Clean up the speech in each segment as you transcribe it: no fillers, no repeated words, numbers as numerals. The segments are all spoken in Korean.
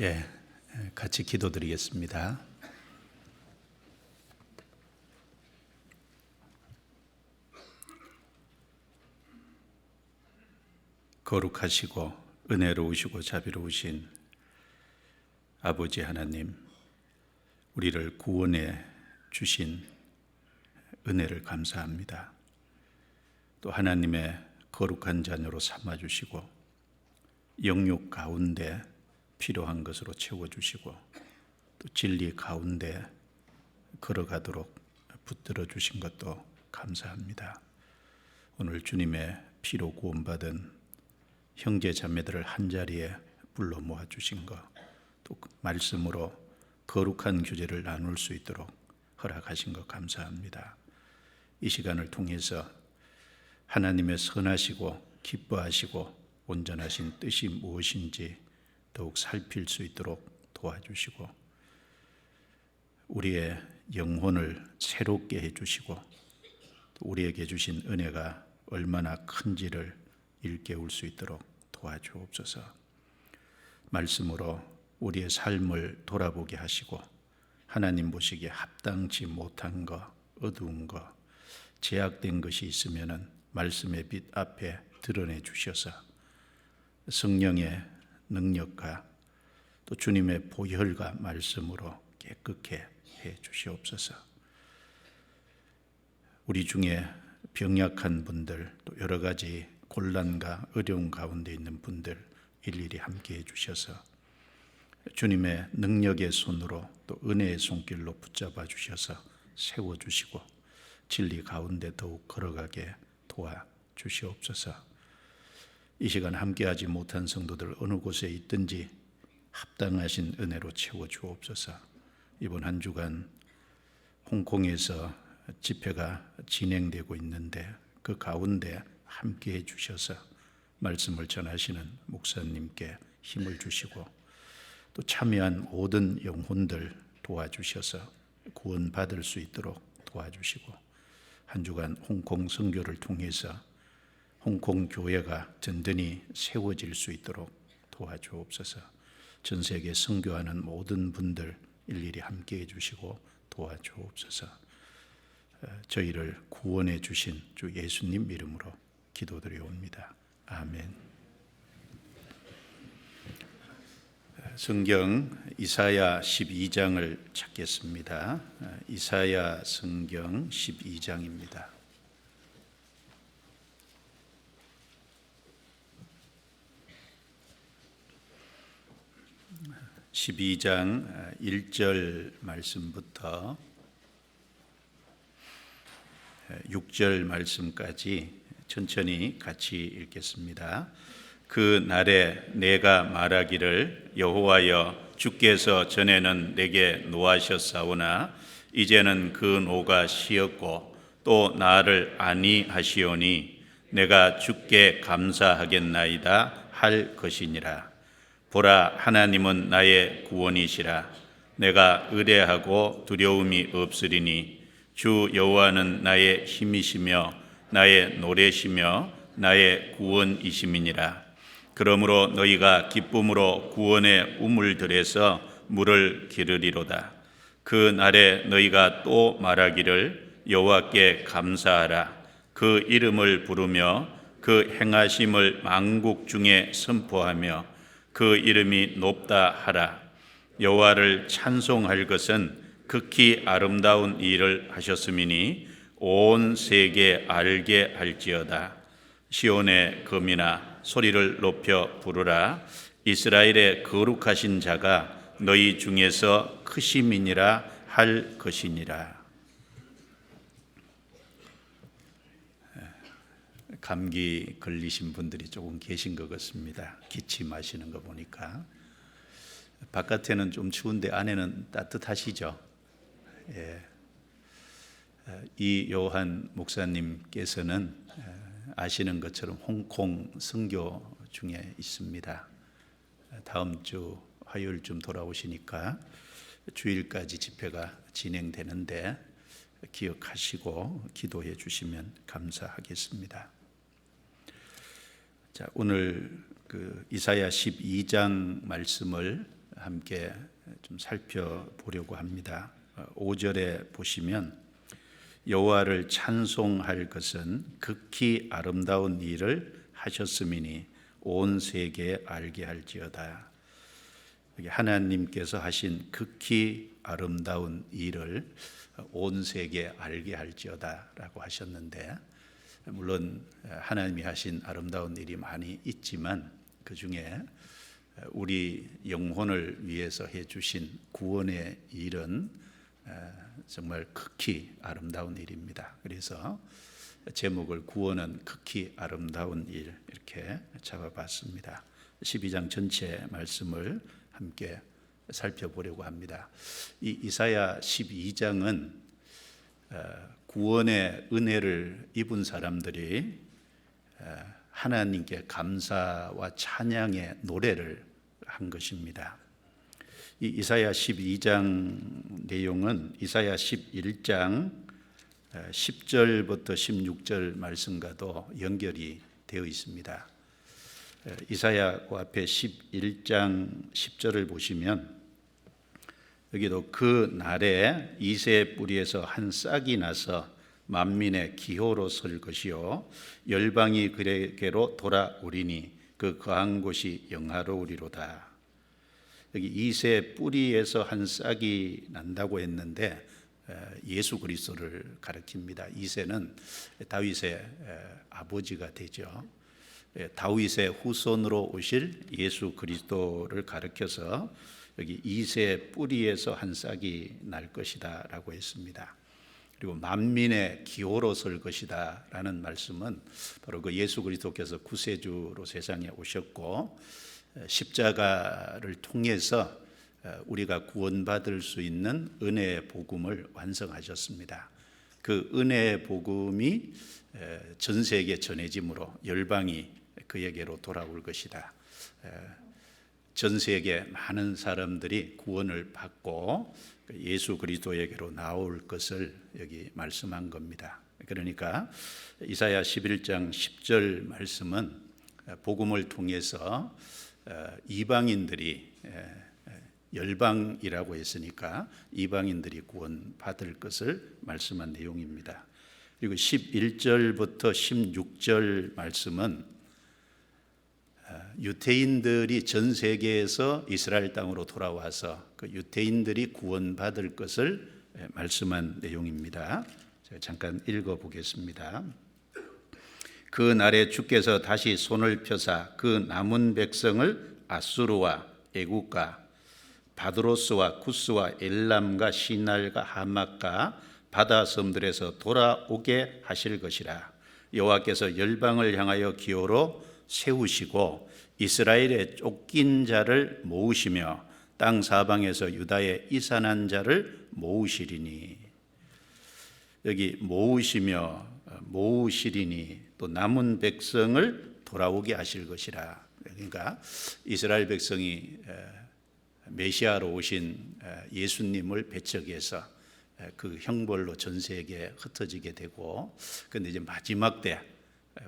예, 같이 기도드리겠습니다. 거룩하시고 은혜로우시고 자비로우신 아버지 하나님, 우리를 구원해 주신 은혜를 감사합니다. 또 하나님의 거룩한 자녀로 삼아주시고 영육 가운데 필요한 것으로 채워주시고 또 진리 가운데 걸어가도록 붙들어 주신 것도 감사합니다. 오늘 주님의 피로 구원받은 형제 자매들을 한자리에 불러 모아주신 것, 또 말씀으로 거룩한 교제를 나눌 수 있도록 허락하신 것 감사합니다. 이 시간을 통해서 하나님의 선하시고 기뻐하시고 온전하신 뜻이 무엇인지 더욱 살필 수 있도록 도와주시고 우리의 영혼을 새롭게 해주시고 우리에게 주신 은혜가 얼마나 큰지를 일깨울 수 있도록 도와주옵소서. 말씀으로 우리의 삶을 돌아보게 하시고 하나님 보시기에 합당치 못한 것, 어두운 것, 제약된 것이 있으면 말씀의 빛 앞에 드러내 주셔서 성령의 능력과 또 주님의 보혈과 말씀으로 깨끗게 해 주시옵소서. 우리 중에 병약한 분들, 또 여러 가지 곤란과 어려움 가운데 있는 분들 일일이 함께 해 주셔서 주님의 능력의 손으로 또 은혜의 손길로 붙잡아 주셔서 세워 주시고 진리 가운데 더욱 걸어가게 도와 주시옵소서. 이 시간 함께하지 못한 성도들 어느 곳에 있든지 합당하신 은혜로 채워 주옵소서. 이번 한 주간 홍콩에서 집회가 진행되고 있는데 그 가운데 함께해 주셔서 말씀을 전하시는 목사님께 힘을 주시고 또 참여한 모든 영혼들 도와주셔서 구원받을 수 있도록 도와주시고 한 주간 홍콩 선교를 통해서 홍콩 교회가 든든히 세워질 수 있도록 도와주옵소서. 전 세계 선교하는 모든 분들 일일이 함께해 주시고 도와주옵소서. 저희를 구원해 주신 주 예수님 이름으로 기도드려옵니다. 아멘. 성경 이사야 12장을 찾겠습니다. 이사야 성경 12장입니다. 12장 1절 말씀부터 6절 말씀까지 천천히 같이 읽겠습니다. 그 날에 내가 말하기를 여호와여 주께서 전에는 내게 노하셨사오나 이제는 그 노가 쉬었고 또 나를 아니하시오니 내가 주께 감사하겠나이다 할 것이니라. 보라, 하나님은 나의 구원이시라. 내가 의뢰하고 두려움이 없으리니 주 여호와는 나의 힘이시며 나의 노래시며 나의 구원이심이니라. 그러므로 너희가 기쁨으로 구원의 우물들에서 물을 기르리로다. 그 날에 너희가 또 말하기를 여호와께 감사하라. 그 이름을 부르며 그 행하심을 만국 중에 선포하며 그 이름이 높다 하라. 여호와를 찬송할 것은 극히 아름다운 일을 하셨음이니 온 세계 알게 할지어다. 시온의 금이나 소리를 높여 부르라. 이스라엘의 거룩하신 자가 너희 중에서 크심이니라 할 것이니라. 감기 걸리신 분들이 조금 계신 것 같습니다. 기침하시는 거 보니까. 바깥에는 좀 추운데 안에는 따뜻하시죠? 예. 이 요한 목사님께서는 아시는 것처럼 홍콩 선교 중에 있습니다. 다음 주 화요일쯤 돌아오시니까 주일까지 집회가 진행되는데 기억하시고 기도해 주시면 감사하겠습니다. 자, 오늘 그 이사야 12장 말씀을 함께 좀 살펴보려고 합니다. 5절에 보시면 여호와를 찬송할 것은 극히 아름다운 일을 하셨음이니 온 세계에 알게 할지어다. 여기 하나님께서 하신 극히 아름다운 일을 온 세계에 알게 할지어다 라고 하셨는데, 물론 하나님이 하신 아름다운 일이 많이 있지만 그 중에 우리 영혼을 위해서 해주신 구원의 일은 정말 극히 아름다운 일입니다. 그래서 제목을 구원은 극히 아름다운 일 이렇게 잡아봤습니다. 12장 전체 말씀을 함께 살펴보려고 합니다. 이 이사야 12장은 구원의 은혜를 입은 사람들이 하나님께 감사와 찬양의 노래를 한 것입니다. 이 이사야 12장 내용은 이사야 11장 10절부터 16절 말씀과도 연결이 되어 있습니다. 이사야 그 앞에 11장 10절을 보시면 여기도 그 날에 이새의 뿌리에서 한 싹이 나서 만민의 기호로 설 것이요 열방이 그에게로 돌아오리니 그 거한 곳이 영화로우리로다. 여기 이새 뿌리에서 한 싹이 난다고 했는데 예수 그리스도를 가리킵니다. 이새는 다윗의 아버지가 되죠. 다윗의 후손으로 오실 예수 그리스도를 가리켜서 여기 이새 뿌리에서 한 싹이 날 것이다 라고 했습니다. 그리고 만민의 기호로 설 것이다 라는 말씀은 바로 그 예수 그리스도께서 구세주로 세상에 오셨고 십자가를 통해서 우리가 구원받을 수 있는 은혜의 복음을 완성하셨습니다. 그 은혜의 복음이 전 세계에 전해짐으로 열방이 그에게로 돌아올 것이다. 전 세계 많은 사람들이 구원을 받고 예수 그리스도에게로 나올 것을 여기 말씀한 겁니다. 그러니까 이사야 11장 10절 말씀은 복음을 통해서 이방인들이 열방이라고 했으니까 이방인들이 구원받을 것을 말씀한 내용입니다. 그리고 11절부터 16절 말씀은 유대인들이 전 세계에서 이스라엘 땅으로 돌아와서 그 유대인들이 구원받을 것을 말씀한 내용입니다. 제가 잠깐 읽어보겠습니다. 그 날에 주께서 다시 손을 펴사 그 남은 백성을 아수르와 애국과 바드로스와 쿠스와 엘람과 시날과 하맛과 바다 섬들에서 돌아오게 하실 것이라. 여호와께서 열방을 향하여 기호로 세우시고 이스라엘의 쫓긴 자를 모으시며 땅 사방에서 유다의 이산한 자를 모으시리니, 여기 모으시리니 또 남은 백성을 돌아오게 하실 것이라. 그러니까 이스라엘 백성이 메시아로 오신 예수님을 배척해서 그 형벌로 전 세계에 흩어지게 되고, 그런데 이제 마지막 때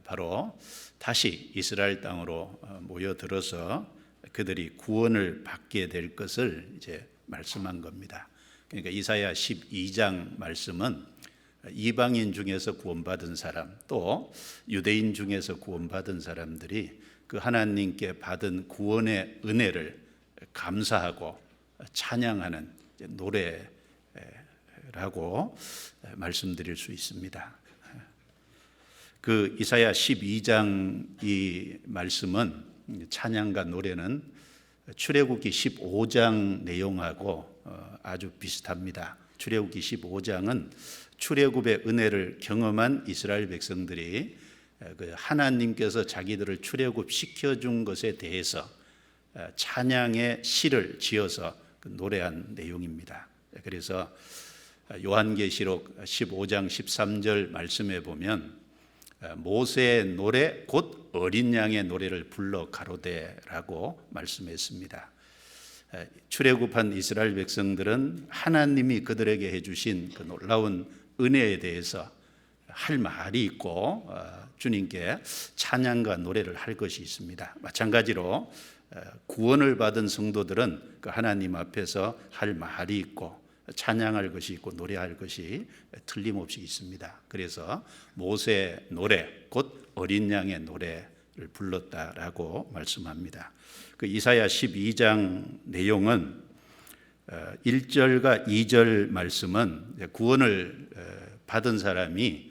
바로 다시 이스라엘 땅으로 모여들어서 그들이 구원을 받게 될 것을 이제 말씀한 겁니다. 그러니까 이사야 12장 말씀은 이방인 중에서 구원받은 사람, 또 유대인 중에서 구원받은 사람들이 그 하나님께 받은 구원의 은혜를 감사하고 찬양하는 노래라고 말씀드릴 수 있습니다. 그 이사야 12장 이 말씀은, 찬양과 노래는 출애굽기 15장 내용하고 아주 비슷합니다. 출애굽기 15장은 출애굽의 은혜를 경험한 이스라엘 백성들이 그 하나님께서 자기들을 출애굽 시켜준 것에 대해서 찬양의 시를 지어서 노래한 내용입니다. 그래서 요한계시록 15장 13절 말씀에 보면 모세의 노래 곧 어린 양의 노래를 불러 가로되라고 말씀했습니다. 출애굽한 이스라엘 백성들은 하나님이 그들에게 해주신 그 놀라운 은혜에 대해서 할 말이 있고 주님께 찬양과 노래를 할 것이 있습니다. 마찬가지로 구원을 받은 성도들은 그 하나님 앞에서 할 말이 있고 찬양할 것이 있고 노래할 것이 틀림없이 있습니다. 그래서 모세의 노래, 곧 어린 양의 노래를 불렀다라고 말씀합니다. 그 이사야 12장 내용은 1절과 2절 말씀은 구원을 받은 사람이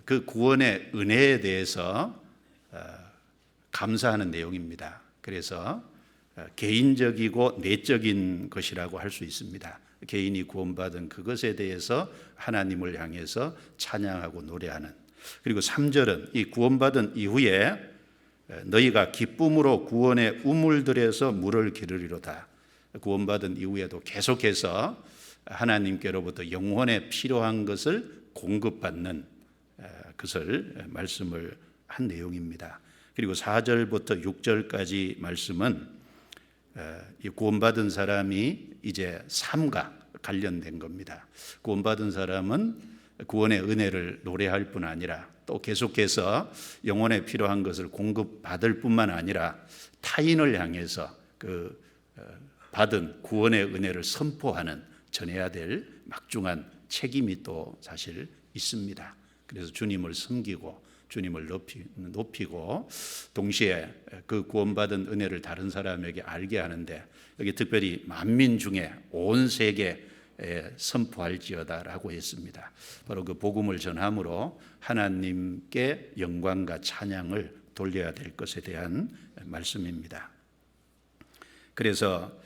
그 구원의 은혜에 대해서 감사하는 내용입니다. 그래서 개인적이고 내적인 것이라고 할 수 있습니다. 개인이 구원받은 그것에 대해서 하나님을 향해서 찬양하고 노래하는. 그리고 3절은 이 구원받은 이후에 너희가 기쁨으로 구원의 우물들에서 물을 기르리로다. 구원받은 이후에도 계속해서 하나님께로부터 영혼에 필요한 것을 공급받는 것을 말씀을 한 내용입니다. 그리고 4절부터 6절까지 말씀은 이 구원받은 사람이 이제 삶과 관련된 겁니다. 구원받은 사람은 구원의 은혜를 노래할 뿐 아니라 또 계속해서 영혼에 필요한 것을 공급받을 뿐만 아니라 타인을 향해서 그 받은 구원의 은혜를 선포하는, 전해야 될 막중한 책임이 또 사실 있습니다. 그래서 주님을 섬기고 주님을 높이고 동시에 그 구원받은 은혜를 다른 사람에게 알게 하는데, 여기 특별히 만민 중에 온 세계에 선포할지어다라고 했습니다. 바로 그 복음을 전함으로 하나님께 영광과 찬양을 돌려야 될 것에 대한 말씀입니다. 그래서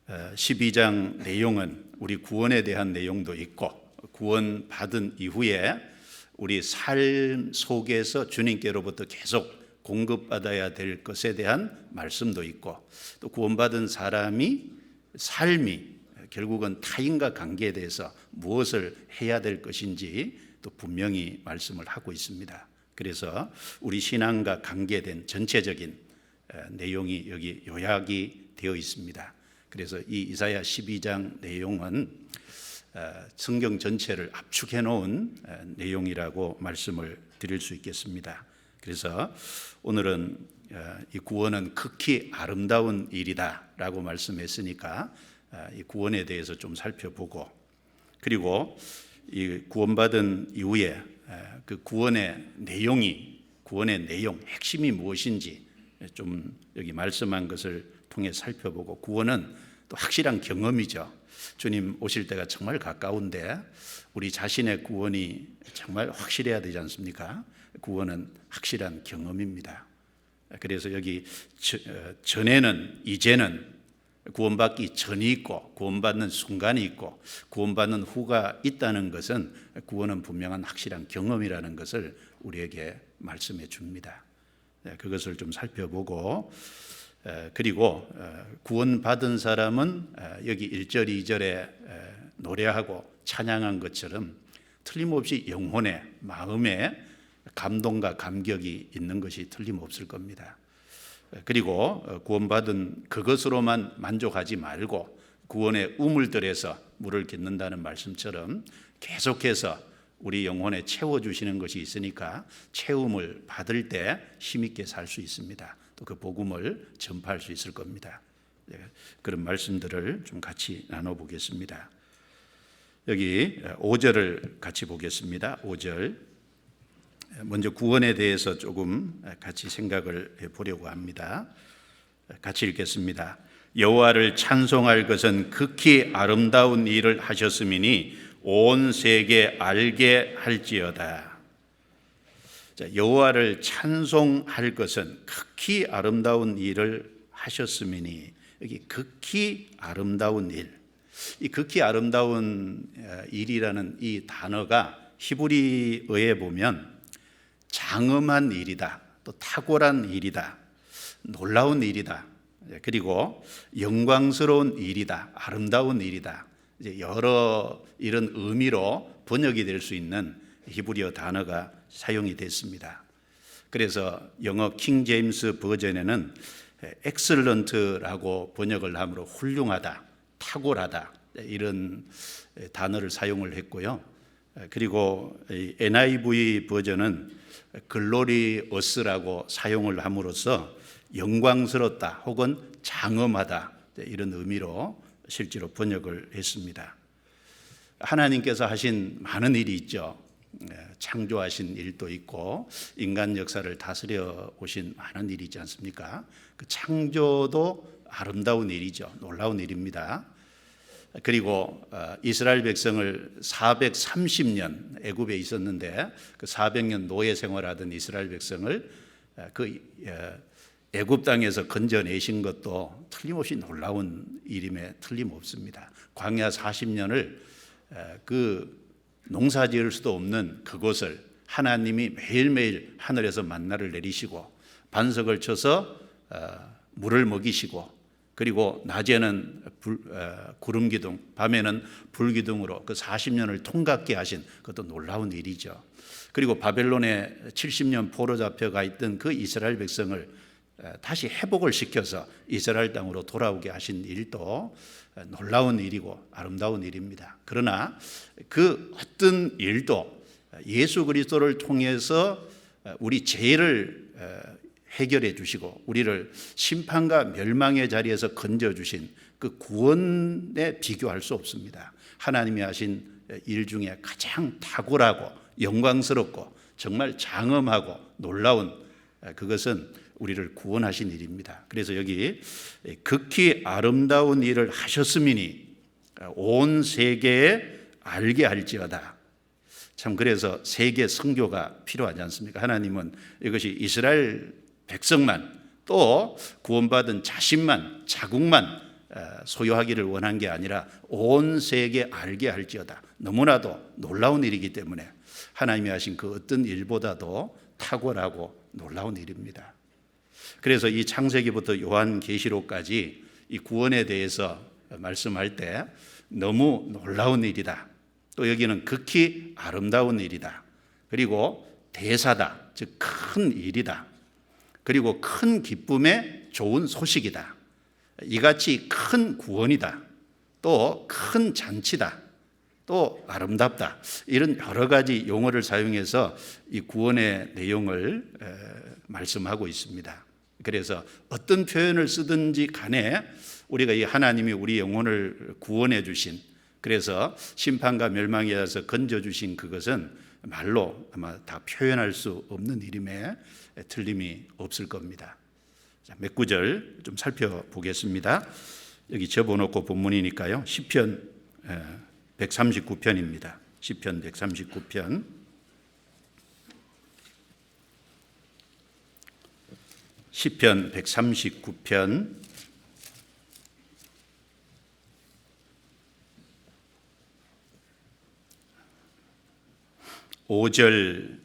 12장 내용은 우리 구원에 대한 내용도 있고, 구원 받은 이후에 우리 삶 속에서 주님께로부터 계속 공급받아야 될 것에 대한 말씀도 있고, 또 구원받은 사람이 삶이 결국은 타인과 관계에 대해서 무엇을 해야 될 것인지 또 분명히 말씀을 하고 있습니다. 그래서 우리 신앙과 관계된 전체적인 내용이 여기 요약이 되어 있습니다. 그래서 이 이사야 12장 내용은 성경 전체를 압축해 놓은 내용이라고 말씀을 드릴 수 있겠습니다. 그래서 오늘은 이 구원은 극히 아름다운 일이다라고 말씀했으니까 이 구원에 대해서 좀 살펴보고, 그리고 이 구원받은 이후에 그 구원의 내용, 핵심이 무엇인지 좀 여기 말씀한 것을 통해 살펴보고, 구원은 또 확실한 경험이죠. 주님 오실 때가 정말 가까운데 우리 자신의 구원이 정말 확실해야 되지 않습니까? 구원은 확실한 경험입니다. 그래서 여기 전에는, 이제는, 구원받기 전이 있고 구원받는 순간이 있고 구원받는 후가 있다는 것은, 구원은 분명한 확실한 경험이라는 것을 우리에게 말씀해 줍니다. 그것을 좀 살펴보고, 그리고 구원받은 사람은 여기 1절 2절에 노래하고 찬양한 것처럼 틀림없이 영혼에, 마음에 감동과 감격이 있는 것이 틀림없을 겁니다. 그리고 구원받은 그것으로만 만족하지 말고 구원의 우물들에서 물을 깃는다는 말씀처럼 계속해서 우리 영혼에 채워주시는 것이 있으니까 채움을 받을 때 힘있게 살 수 있습니다. 또 그 복음을 전파할 수 있을 겁니다. 그런 말씀들을 좀 같이 나눠보겠습니다. 여기 5절을 같이 보겠습니다. 5절. 먼저 구원에 대해서 조금 같이 생각을 해보려고 합니다. 같이 읽겠습니다. 여호와를 찬송할 것은 극히 아름다운 일을 하셨음이니 온 세계 알게 할지어다. 여호와를 찬송할 것은 극히 아름다운 일을 하셨음이니, 여기 극히 아름다운 일, 이 극히 아름다운 일이라는 이 단어가 히브리어에 보면 장엄한 일이다, 또 탁월한 일이다, 놀라운 일이다, 그리고 영광스러운 일이다, 아름다운 일이다, 이제 여러 이런 의미로 번역이 될 수 있는 히브리어 단어가 사용이 됐습니다. 그래서 영어 킹 제임스 버전에는 excellent라고 번역을 함으로 훌륭하다, 탁월하다, 이런 단어를 사용을 했고요. 그리고 NIV 버전은 글로리어스라고 사용을 함으로써 영광스럽다 혹은 장엄하다 이런 의미로 실제로 번역을 했습니다. 하나님께서 하신 많은 일이 있죠. 창조하신 일도 있고 인간 역사를 다스려 오신 많은 일이 있지 않습니까? 그 창조도 아름다운 일이죠. 놀라운 일입니다. 그리고 이스라엘 백성을 430년 애굽에 있었는데 그 400년 노예 생활하던 이스라엘 백성을 그 애굽 땅에서 건져내신 것도 틀림없이 놀라운 일임에 틀림없습니다. 광야 40년을 그 농사 지을 수도 없는 그곳을 하나님이 매일매일 하늘에서 만나를 내리시고 반석을 쳐서 물을 먹이시고 그리고 낮에는 구름 기둥, 밤에는 불 기둥으로 그 40년을 통갑게 하신 그것도 놀라운 일이죠. 그리고 바벨론에 70년 포로 잡혀가 있던 그 이스라엘 백성을 다시 회복을 시켜서 이스라엘 땅으로 돌아오게 하신 일도 놀라운 일이고 아름다운 일입니다. 그러나 그 어떤 일도 예수 그리스도를 통해서 우리 죄를 해결해 주시고 우리를 심판과 멸망의 자리에서 건져 주신 그 구원에 비교할 수 없습니다. 하나님이 하신 일 중에 가장 탁월하고 영광스럽고 정말 장엄하고 놀라운 그것은 우리를 구원하신 일입니다. 그래서 여기 극히 아름다운 일을 하셨음이니 온 세계에 알게 할지어다. 참 그래서 세계 선교가 필요하지 않습니까? 하나님은 이것이 이스라엘 백성만 또 구원받은 자신만 자국만 소유하기를 원한 게 아니라 온 세계 알게 할지어다. 너무나도 놀라운 일이기 때문에 하나님이 하신 그 어떤 일보다도 탁월하고 놀라운 일입니다. 그래서 이 창세기부터 요한계시록까지 이 구원에 대해서 말씀할 때 너무 놀라운 일이다. 또 여기는 극히 아름다운 일이다. 그리고 대사다. 즉 큰 일이다. 그리고 큰 기쁨의 좋은 소식이다. 이같이 큰 구원이다. 또 큰 잔치다. 또 아름답다. 이런 여러 가지 용어를 사용해서 이 구원의 내용을 말씀하고 있습니다. 그래서 어떤 표현을 쓰든지 간에 우리가 이 하나님이 우리 영혼을 구원해 주신 그래서 심판과 멸망에 의해서 건져 주신 그것은 말로 아마 다 표현할 수 없는 일임에 틀림이 없을 겁니다. 몇 구절 좀 살펴보겠습니다. 여기 접어놓고 본문이니까요. 시편 139편입니다. 시편 139편. 시편 139편 5절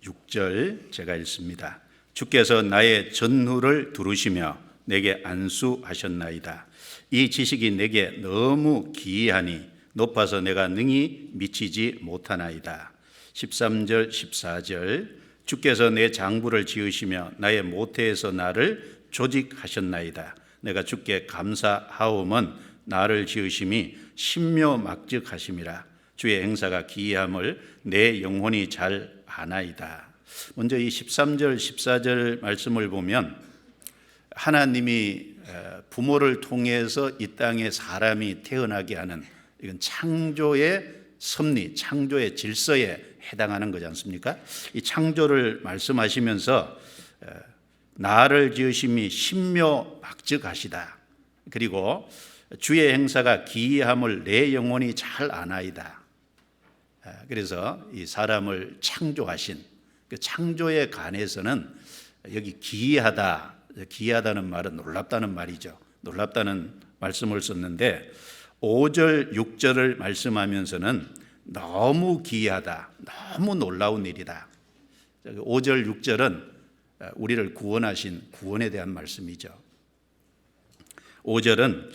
6절 제가 읽습니다. 주께서 나의 전후를 두루시며 내게 안수하셨나이다. 이 지식이 내게 너무 기이하니 높아서 내가 능히 미치지 못하나이다. 13절 14절 주께서 내 장부를 지으시며 나의 모태에서 나를 조직하셨나이다. 내가 주께 감사하오면 나를 지으심이 신묘막측하심이라. 주의 행사가 기이함을 내 영혼이 잘 아나이다. 먼저 이 13절 14절 말씀을 보면 하나님이 부모를 통해서 이 땅에 사람이 태어나게 하는 이건 창조의 섭리, 창조의 질서에 해당하는 거지 않습니까? 이 창조를 말씀하시면서 나를 지으심이 신묘막측하시다. 그리고 주의 행사가 기이함을 내 영혼이 잘 아나이다. 그래서 이 사람을 창조하신 그 창조에 관해서는 여기 기이하다, 기이하다는 말은 놀랍다는 말이죠. 놀랍다는 말씀을 썼는데 5절, 6절을 말씀하면서는 너무 기이하다, 너무 놀라운 일이다. 5절, 6절은 우리를 구원하신 구원에 대한 말씀이죠. 5절은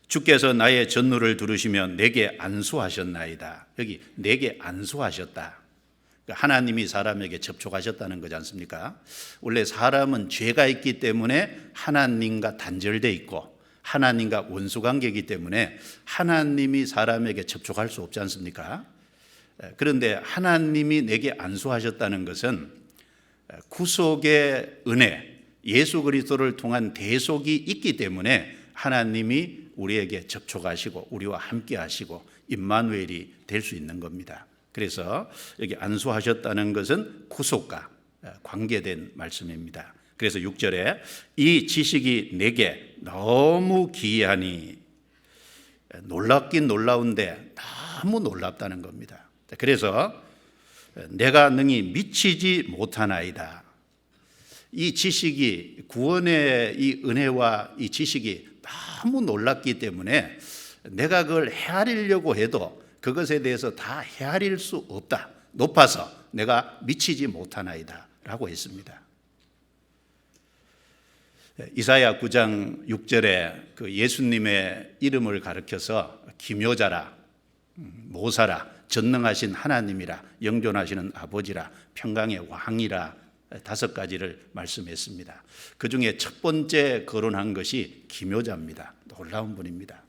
주께서 나의 전누를 두르시며 내게 안수하셨나이다. 여기 내게 안수하셨다. 하나님이 사람에게 접촉하셨다는 거지 않습니까? 원래 사람은 죄가 있기 때문에 하나님과 단절되어 있고 하나님과 원수관계이기 때문에 하나님이 사람에게 접촉할 수 없지 않습니까? 그런데 하나님이 내게 안수하셨다는 것은 구속의 은혜, 예수 그리스도를 통한 대속이 있기 때문에 하나님이 우리에게 접촉하시고 우리와 함께 하시고 임마누엘이 될 수 있는 겁니다. 그래서 여기 안수하셨다는 것은 구속과 관계된 말씀입니다. 그래서 6절에 이 지식이 내게 너무 기이하니, 놀랍긴 놀라운데 너무 놀랍다는 겁니다. 그래서 내가 능히 미치지 못하나이다. 이 지식이, 구원의 이 은혜와 이 지식이 너무 놀랍기 때문에 내가 그걸 헤아리려고 해도 그것에 대해서 다 헤아릴 수 없다. 높아서 내가 미치지 못하나이다 라고 했습니다. 이사야 9장 6절에 그 예수님의 이름을 가리켜서 기묘자라, 모사라, 전능하신 하나님이라, 영존하시는 아버지라, 평강의 왕이라 5가지를 말씀했습니다. 그 중에 첫 번째 거론한 것이 기묘자입니다. 놀라운 분입니다.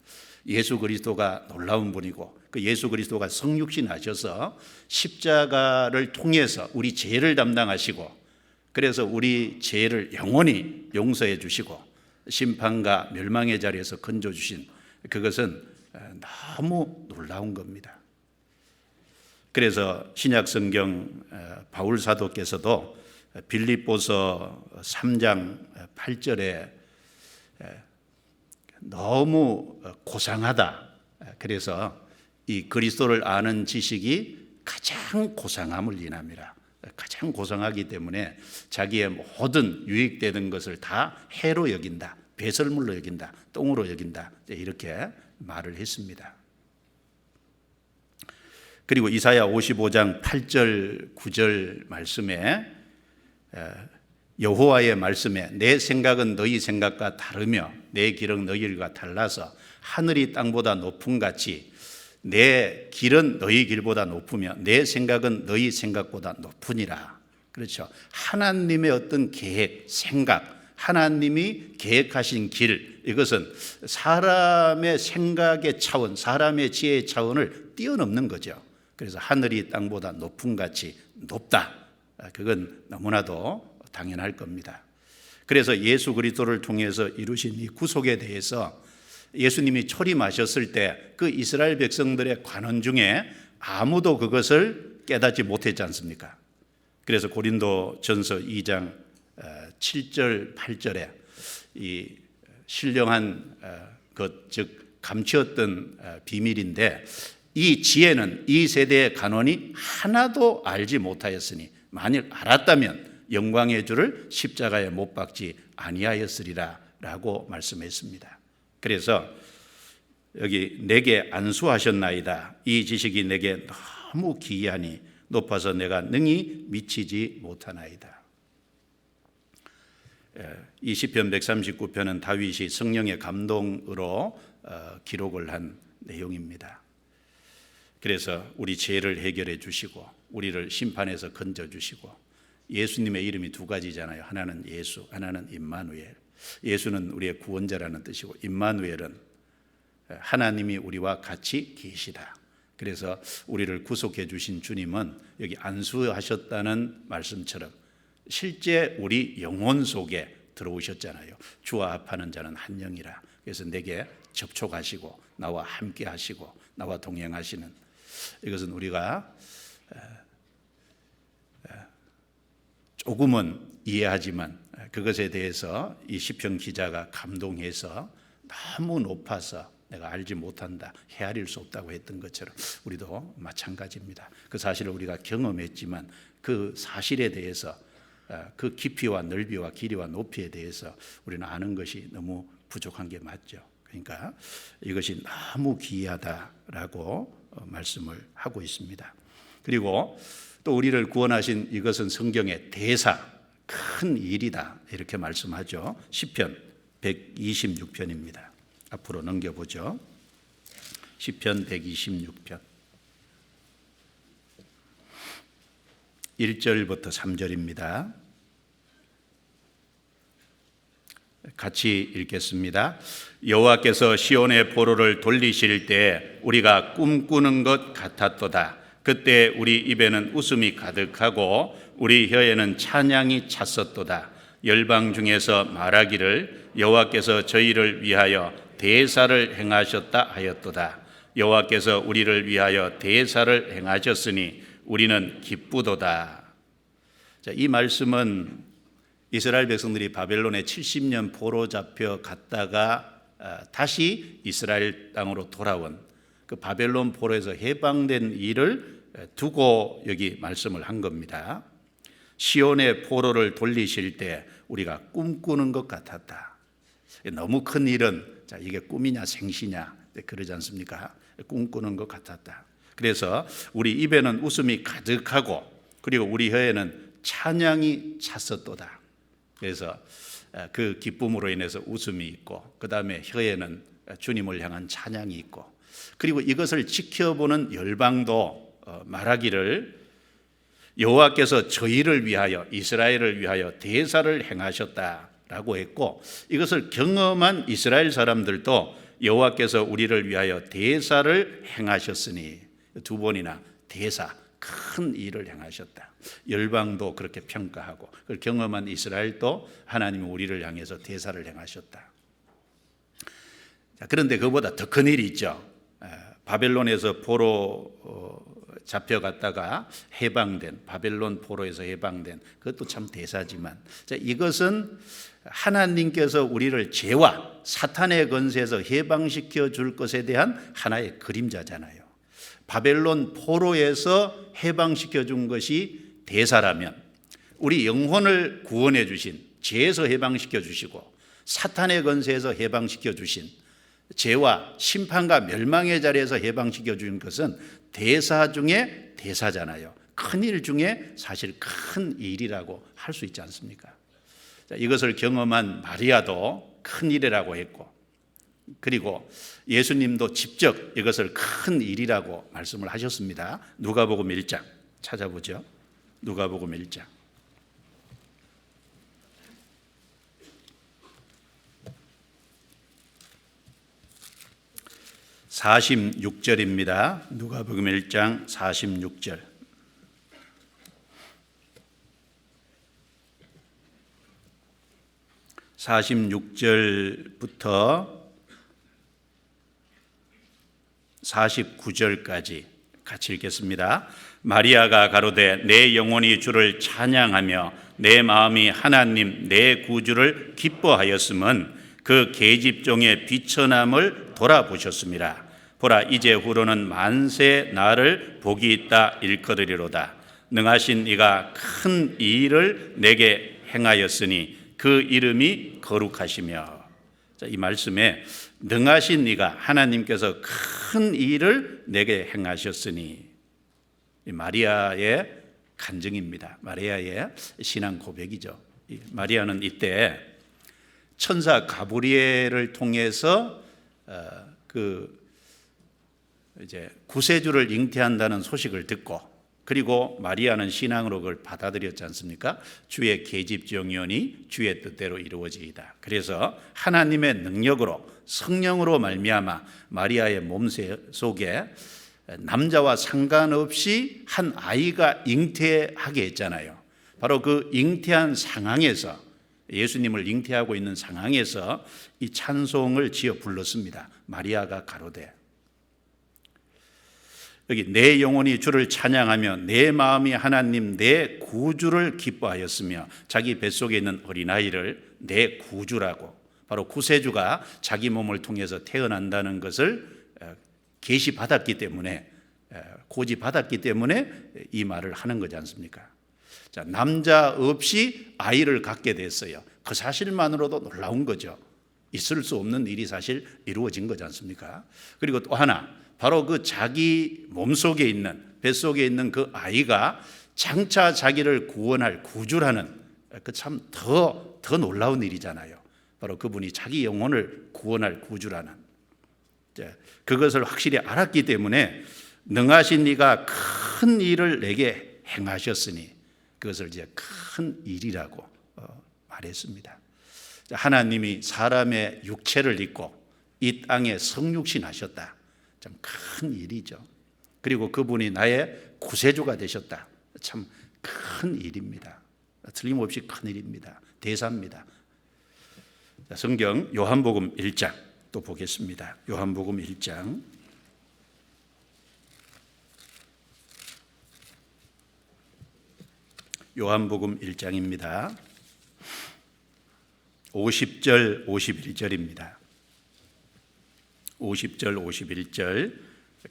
예수 그리스도가 놀라운 분이고, 그 예수 그리스도가 성육신 하셔서 십자가를 통해서 우리 죄를 담당하시고, 그래서 우리 죄를 영원히 용서해 주시고 심판과 멸망의 자리에서 건져 주신, 그것은 너무 놀라운 겁니다. 그래서 신약 성경 바울 사도께서도 빌립보서 3장 8절에 너무 고상하다, 그래서 이 그리스도를 아는 지식이 가장 고상함을 인함이라, 가장 고상하기 때문에 자기의 모든 유익되는 것을 다 해로 여긴다, 배설물로 여긴다, 똥으로 여긴다, 이렇게 말을 했습니다. 그리고 이사야 55장 8절 9절 말씀에 여호와의 말씀에 내 생각은 너희 생각과 다르며 내 길은 너희 길과 달라서 하늘이 땅보다 높음 같이 내 길은 너희 길보다 높으며 내 생각은 너희 생각보다 높으니라. 그렇죠. 하나님의 어떤 계획, 생각, 하나님이 계획하신 길, 이것은 사람의 생각의 차원, 사람의 지혜의 차원을 뛰어넘는 거죠. 그래서 하늘이 땅보다 높음 같이 높다. 그건 너무나도 당연할 겁니다. 그래서 예수 그리스도를 통해서 이루신 이 구속에 대해서 예수님이 초림하셨을 때 그 이스라엘 백성들의 관원 중에 아무도 그것을 깨닫지 못했지 않습니까? 그래서 고린도 전서 2장 7절 8절에 이 신령한 것, 즉 감추었던 비밀인데, 이 지혜는 이 세대의 간원이 하나도 알지 못하였으니 만일 알았다면 영광의 주를 십자가에 못 박지 아니하였으리라 라고 말씀했습니다. 그래서 여기 내게 안수하셨나이다. 이 지식이 내게 너무 기이하니 높아서 내가 능히 미치지 못하나이다. 이 시편 139편은 다윗이 성령의 감동으로 기록을 한 내용입니다. 그래서 우리 죄를 해결해 주시고 우리를 심판에서 건져 주시고, 예수님의 이름이 2가지잖아요. 하나는 예수, 하나는 임마누엘. 예수는 우리의 구원자라는 뜻이고 임마누엘은 하나님이 우리와 같이 계시다. 그래서 우리를 구속해 주신 주님은 여기 안수하셨다는 말씀처럼 실제 우리 영혼 속에 들어오셨잖아요. 주와 합하는 자는 한 영이라. 그래서 내게 접촉하시고 나와 함께 하시고 나와 동행하시는, 이것은 우리가 조금은 이해하지만 그것에 대해서 이 시편 기자가 감동해서 너무 높아서 내가 알지 못한다, 헤아릴 수 없다고 했던 것처럼 우리도 마찬가지입니다. 그 사실을 우리가 경험했지만 그 사실에 대해서, 그 깊이와 넓이와 길이와 높이에 대해서 우리는 아는 것이 너무 부족한 게 맞죠. 그러니까 이것이 너무 기이하다라고 말씀을 하고 있습니다. 그리고 또 우리를 구원하신 이것은 성경의 대사, 큰 일이다, 이렇게 말씀하죠. 시편 126편입니다. 앞으로 넘겨보죠. 시편 126편 1절부터 3절입니다. 같이 읽겠습니다. 여호와께서 시온의 보로를 돌리실 때 우리가 꿈꾸는 것 같았도다. 그때 우리 입에는 웃음이 가득하고 우리 혀에는 찬양이 찼었도다. 열방 중에서 말하기를 여호와께서 저희를 위하여 대사를 행하셨다 하였도다. 여호와께서 우리를 위하여 대사를 행하셨으니 우리는 기쁘도다. 자, 이 말씀은 이스라엘 백성들이 바벨론에 70년 포로 잡혀 갔다가 다시 이스라엘 땅으로 돌아온 그 바벨론 포로에서 해방된 일을 두고 여기 말씀을 한 겁니다. 시온의 포로를 돌리실 때 우리가 꿈꾸는 것 같았다. 너무 큰 일은 자, 이게 꿈이냐 생시냐 그러지 않습니까? 꿈꾸는 것 같았다. 그래서 우리 입에는 웃음이 가득하고 그리고 우리 혀에는 찬양이 찼었도다. 그래서 그 기쁨으로 인해서 웃음이 있고 그 다음에 혀에는 주님을 향한 찬양이 있고 그리고 이것을 지켜보는 열방도 말하기를 여호와께서 저희를 위하여 이스라엘을 위하여 대사를 행하셨다라고 했고 이것을 경험한 이스라엘 사람들도 여호와께서 우리를 위하여 대사를 행하셨으니 두 번이나 대사 큰 일을 행하셨다. 열방도 그렇게 평가하고 그걸 경험한 이스라엘도 하나님이 우리를 향해서 대사를 행하셨다. 그런데 그보다 더 큰 일이 있죠. 바벨론에서 포로 잡혀갔다가 해방된 바벨론 포로에서 해방된 그것도 참 대사지만 이것은 하나님께서 우리를 죄와 사탄의 권세에서 해방시켜 줄 것에 대한 하나의 그림자잖아요. 바벨론 포로에서 해방시켜 준 것이 대사라면 우리 영혼을 구원해 주신 죄에서 해방시켜 주시고 사탄의 권세에서 해방시켜 주신 죄와 심판과 멸망의 자리에서 해방시켜 주신 것은 대사 중에 대사잖아요. 큰 일 중에 사실 큰 일이라고 할 수 있지 않습니까? 이것을 경험한 마리아도 큰 일이라고 했고 그리고 예수님도 직접 이것을 큰 일이라고 말씀을 하셨습니다. 누가복음 1장 찾아보죠. 누가복음 1장 46절입니다. 누가복음 1장 46절. (46절부터) 49절까지 같이 읽겠습니다. 마리아가 가로되 내 영혼이 주를 찬양하며 내 마음이 하나님 내 구주를 기뻐하였음은 그 계집종의 비천함을 돌아보셨습니다. 보라 이제 후로는 만세 나를 복이 있다 일컬으리로다. 능하신 이가 큰 일을 내게 행하였으니 그 이름이 거룩하시며. 자, 이 말씀에 능하신 이가 하나님께서 큰 일을 내게 행하셨으니 마리아의 간증입니다. 마리아의 신앙 고백이죠. 마리아는 이때 천사 가브리엘을 통해서 이제 구세주를 잉태한다는 소식을 듣고 그리고 마리아는 신앙으로 그걸 받아들였지 않습니까? 주의 계집종이오니 주의 뜻대로 이루어지이다. 그래서 하나님의 능력으로 성령으로 말미암아 마리아의 몸 속에 남자와 상관없이 한 아이가 잉태하게 했잖아요. 바로 그 잉태한 상황에서 예수님을 잉태하고 있는 상황에서 이 찬송을 지어 불렀습니다. 마리아가 가로되 여기 내 영혼이 주를 찬양하며 내 마음이 하나님 내 구주를 기뻐하였으며 자기 뱃속에 있는 어린아이를 내 구주라고 바로 구세주가 자기 몸을 통해서 태어난다는 것을 계시받았기 때문에 고지받았기 때문에 이 말을 하는 거지 않습니까? 자, 남자 없이 아이를 갖게 됐어요. 그 사실만으로도 놀라운 거죠. 있을 수 없는 일이 사실 이루어진 거지 않습니까? 그리고 또 하나 바로 그 자기 몸속에 있는 뱃속에 있는 그 아이가 장차 자기를 구원할 구주라는 그 참 더 놀라운 일이잖아요. 바로 그분이 자기 영혼을 구원할 구주라는 그것을 확실히 알았기 때문에 능하신 이가 큰 일을 내게 행하셨으니 그것을 이제 큰 일이라고 말했습니다. 하나님이 사람의 육체를 입고 이 땅에 성육신 하셨다. 참 큰 일이죠. 그리고 그분이 나의 구세주가 되셨다. 참 큰 일입니다. 틀림없이 큰 일입니다. 대사입니다. 성경 요한복음 1장 또 보겠습니다. 요한복음 1장 요한복음 1장입니다. 50절 51절입니다. 50절 51절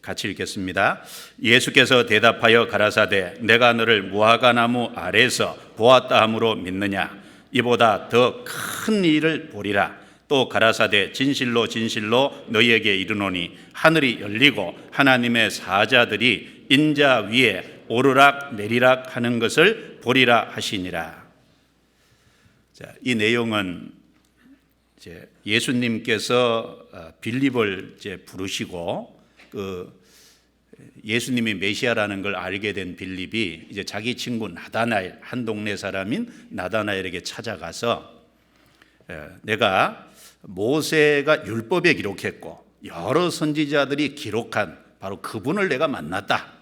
같이 읽겠습니다. 예수께서 대답하여 가라사대 내가 너를 무화과나무 아래서 보았다 함으로 믿느냐? 이보다 더 큰 일을 보리라. 또 가라사대 진실로 진실로 너희에게 이르노니 하늘이 열리고 하나님의 사자들이 인자 위에 오르락 내리락 하는 것을 보리라 하시니라. 자, 이 내용은 이제 예수님께서 빌립을 이제 부르시고 예수님이 메시아라는 걸 알게 된 빌립이 이제 자기 친구 나다나엘, 한 동네 사람인 나다나엘에게 찾아가서 내가 모세가 율법에 기록했고 여러 선지자들이 기록한 바로 그분을 내가 만났다.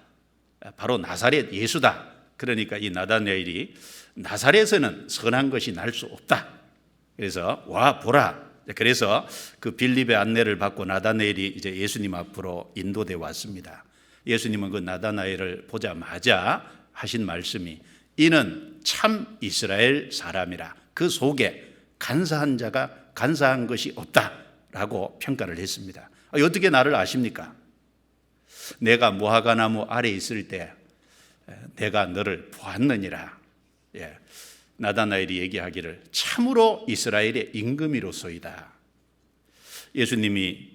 바로 나사렛 예수다. 그러니까 이 나다나엘이 나사렛에는 선한 것이 날 수 없다. 그래서 와 보라. 그래서 그 빌립의 안내를 받고 나다나엘이 이제 예수님 앞으로 인도돼 왔습니다. 예수님은 그 나다나엘을 보자마자 하신 말씀이 이는 참 이스라엘 사람이라. 그 속에 간사한 자가 간사한 것이 없다라고 평가를 했습니다. 어떻게 나를 아십니까? 내가 무화과나무 아래 있을 때 내가 너를 보았느니라. 나다나엘이 얘기하기를 참으로 이스라엘의 임금이로소이다. 예수님이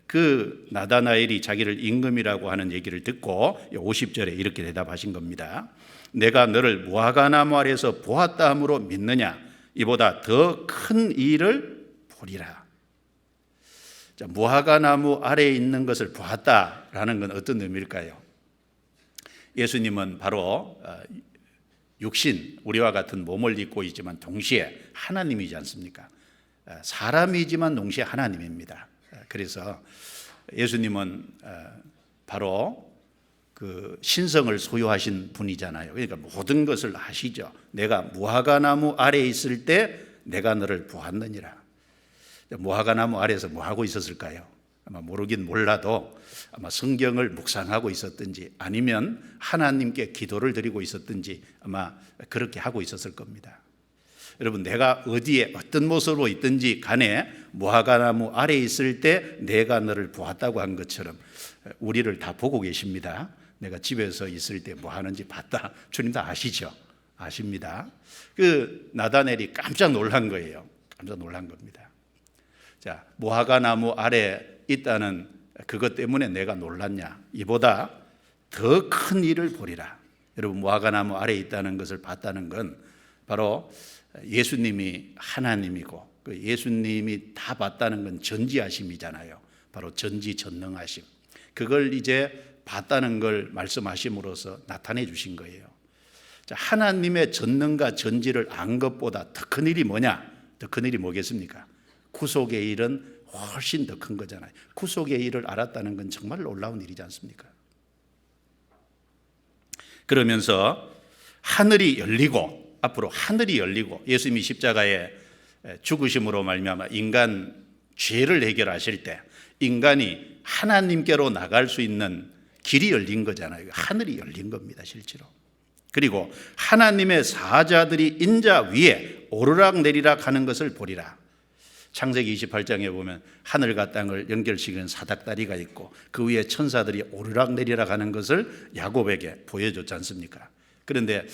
그 나다나엘이 자기를 임금이라고 하는 얘기를 듣고 50절에 이렇게 대답하신 겁니다. 내가 너를 무화과나무 아래에서 보았다 함으로 믿느냐? 이보다 더 큰 일을 보리라. 자, 무화과나무 아래에 있는 것을 보았다라는 건 어떤 의미일까요? 예수님은 바로 육신, 우리와 같은 몸을 입고 있지만 동시에 하나님이지 않습니까? 사람이지만 동시에 하나님입니다. 그래서 예수님은 바로 그 신성을 소유하신 분이잖아요. 그러니까 모든 것을 아시죠. 내가 무화과나무 아래에 있을 때 내가 너를 보았느니라. 무화과나무 아래에서 뭐 하고 있었을까요? 아마 모르긴 몰라도 아마 성경을 묵상하고 있었든지 아니면 하나님께 기도를 드리고 있었든지 아마 그렇게 하고 있었을 겁니다. 여러분, 내가 어디에 어떤 모습으로 있든지 간에 무화과나무 아래에 있을 때 내가 너를 보았다고 한 것처럼 우리를 다 보고 계십니다. 내가 집에서 있을 때 뭐 하는지 봤다. 주님 다 아시죠? 아십니다. 그 나다나엘이 깜짝 놀란 거예요. 깜짝 놀란 겁니다. 자, 무화과나무 아래 있다는 그것 때문에 내가 놀랐냐? 이보다 더 큰 일을 보리라. 여러분, 무화과나무 아래 있다는 것을 봤다는 건 바로 예수님이 하나님이고 그 예수님이 다 봤다는 건 전지하심이잖아요. 바로 전지전능하심. 그걸 이제 봤다는 걸 말씀하심으로써 나타내 주신 거예요. 자, 하나님의 전능과 전지를 안 것보다 더 큰 일이 뭐냐? 더 큰 일이 뭐겠습니까? 구속의 일은 훨씬 더 큰 거잖아요. 구속의 일을 알았다는 건 정말 놀라운 일이지 않습니까? 그러면서 하늘이 열리고 앞으로 하늘이 열리고 예수님이 십자가에 죽으심으로 말미암아 인간 죄를 해결하실 때 인간이 하나님께로 나갈 수 있는 길이 열린 거잖아요. 하늘이 열린 겁니다, 실제로. 그리고 하나님의 사자들이 인자 위에 오르락 내리락 하는 것을 보리라. 창세기 28장에 보면 하늘과 땅을 연결시키는 사닥다리가 있고 그 위에 천사들이 오르락 내리락 하는 것을 야곱에게 보여줬지 않습니까? 그런데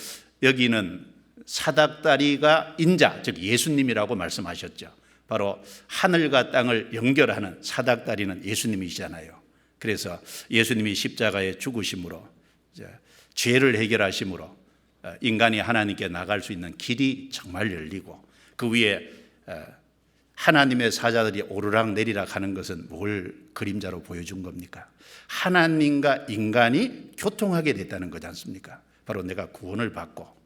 여기는 사닥다리가 인자, 즉 예수님이라고 말씀하셨죠. 바로 하늘과 땅을 연결하는 사닥다리는 예수님이시잖아요. 그래서 예수님이 십자가에 죽으심으로 죄를 해결하심으로 인간이 하나님께 나갈 수 있는 길이 정말 열리고 그 위에 하나님의 사자들이 오르락 내리락 하는 것은 뭘 그림자로 보여준 겁니까? 하나님과 인간이 교통하게 됐다는 거지 않습니까? 바로 내가 구원을 받고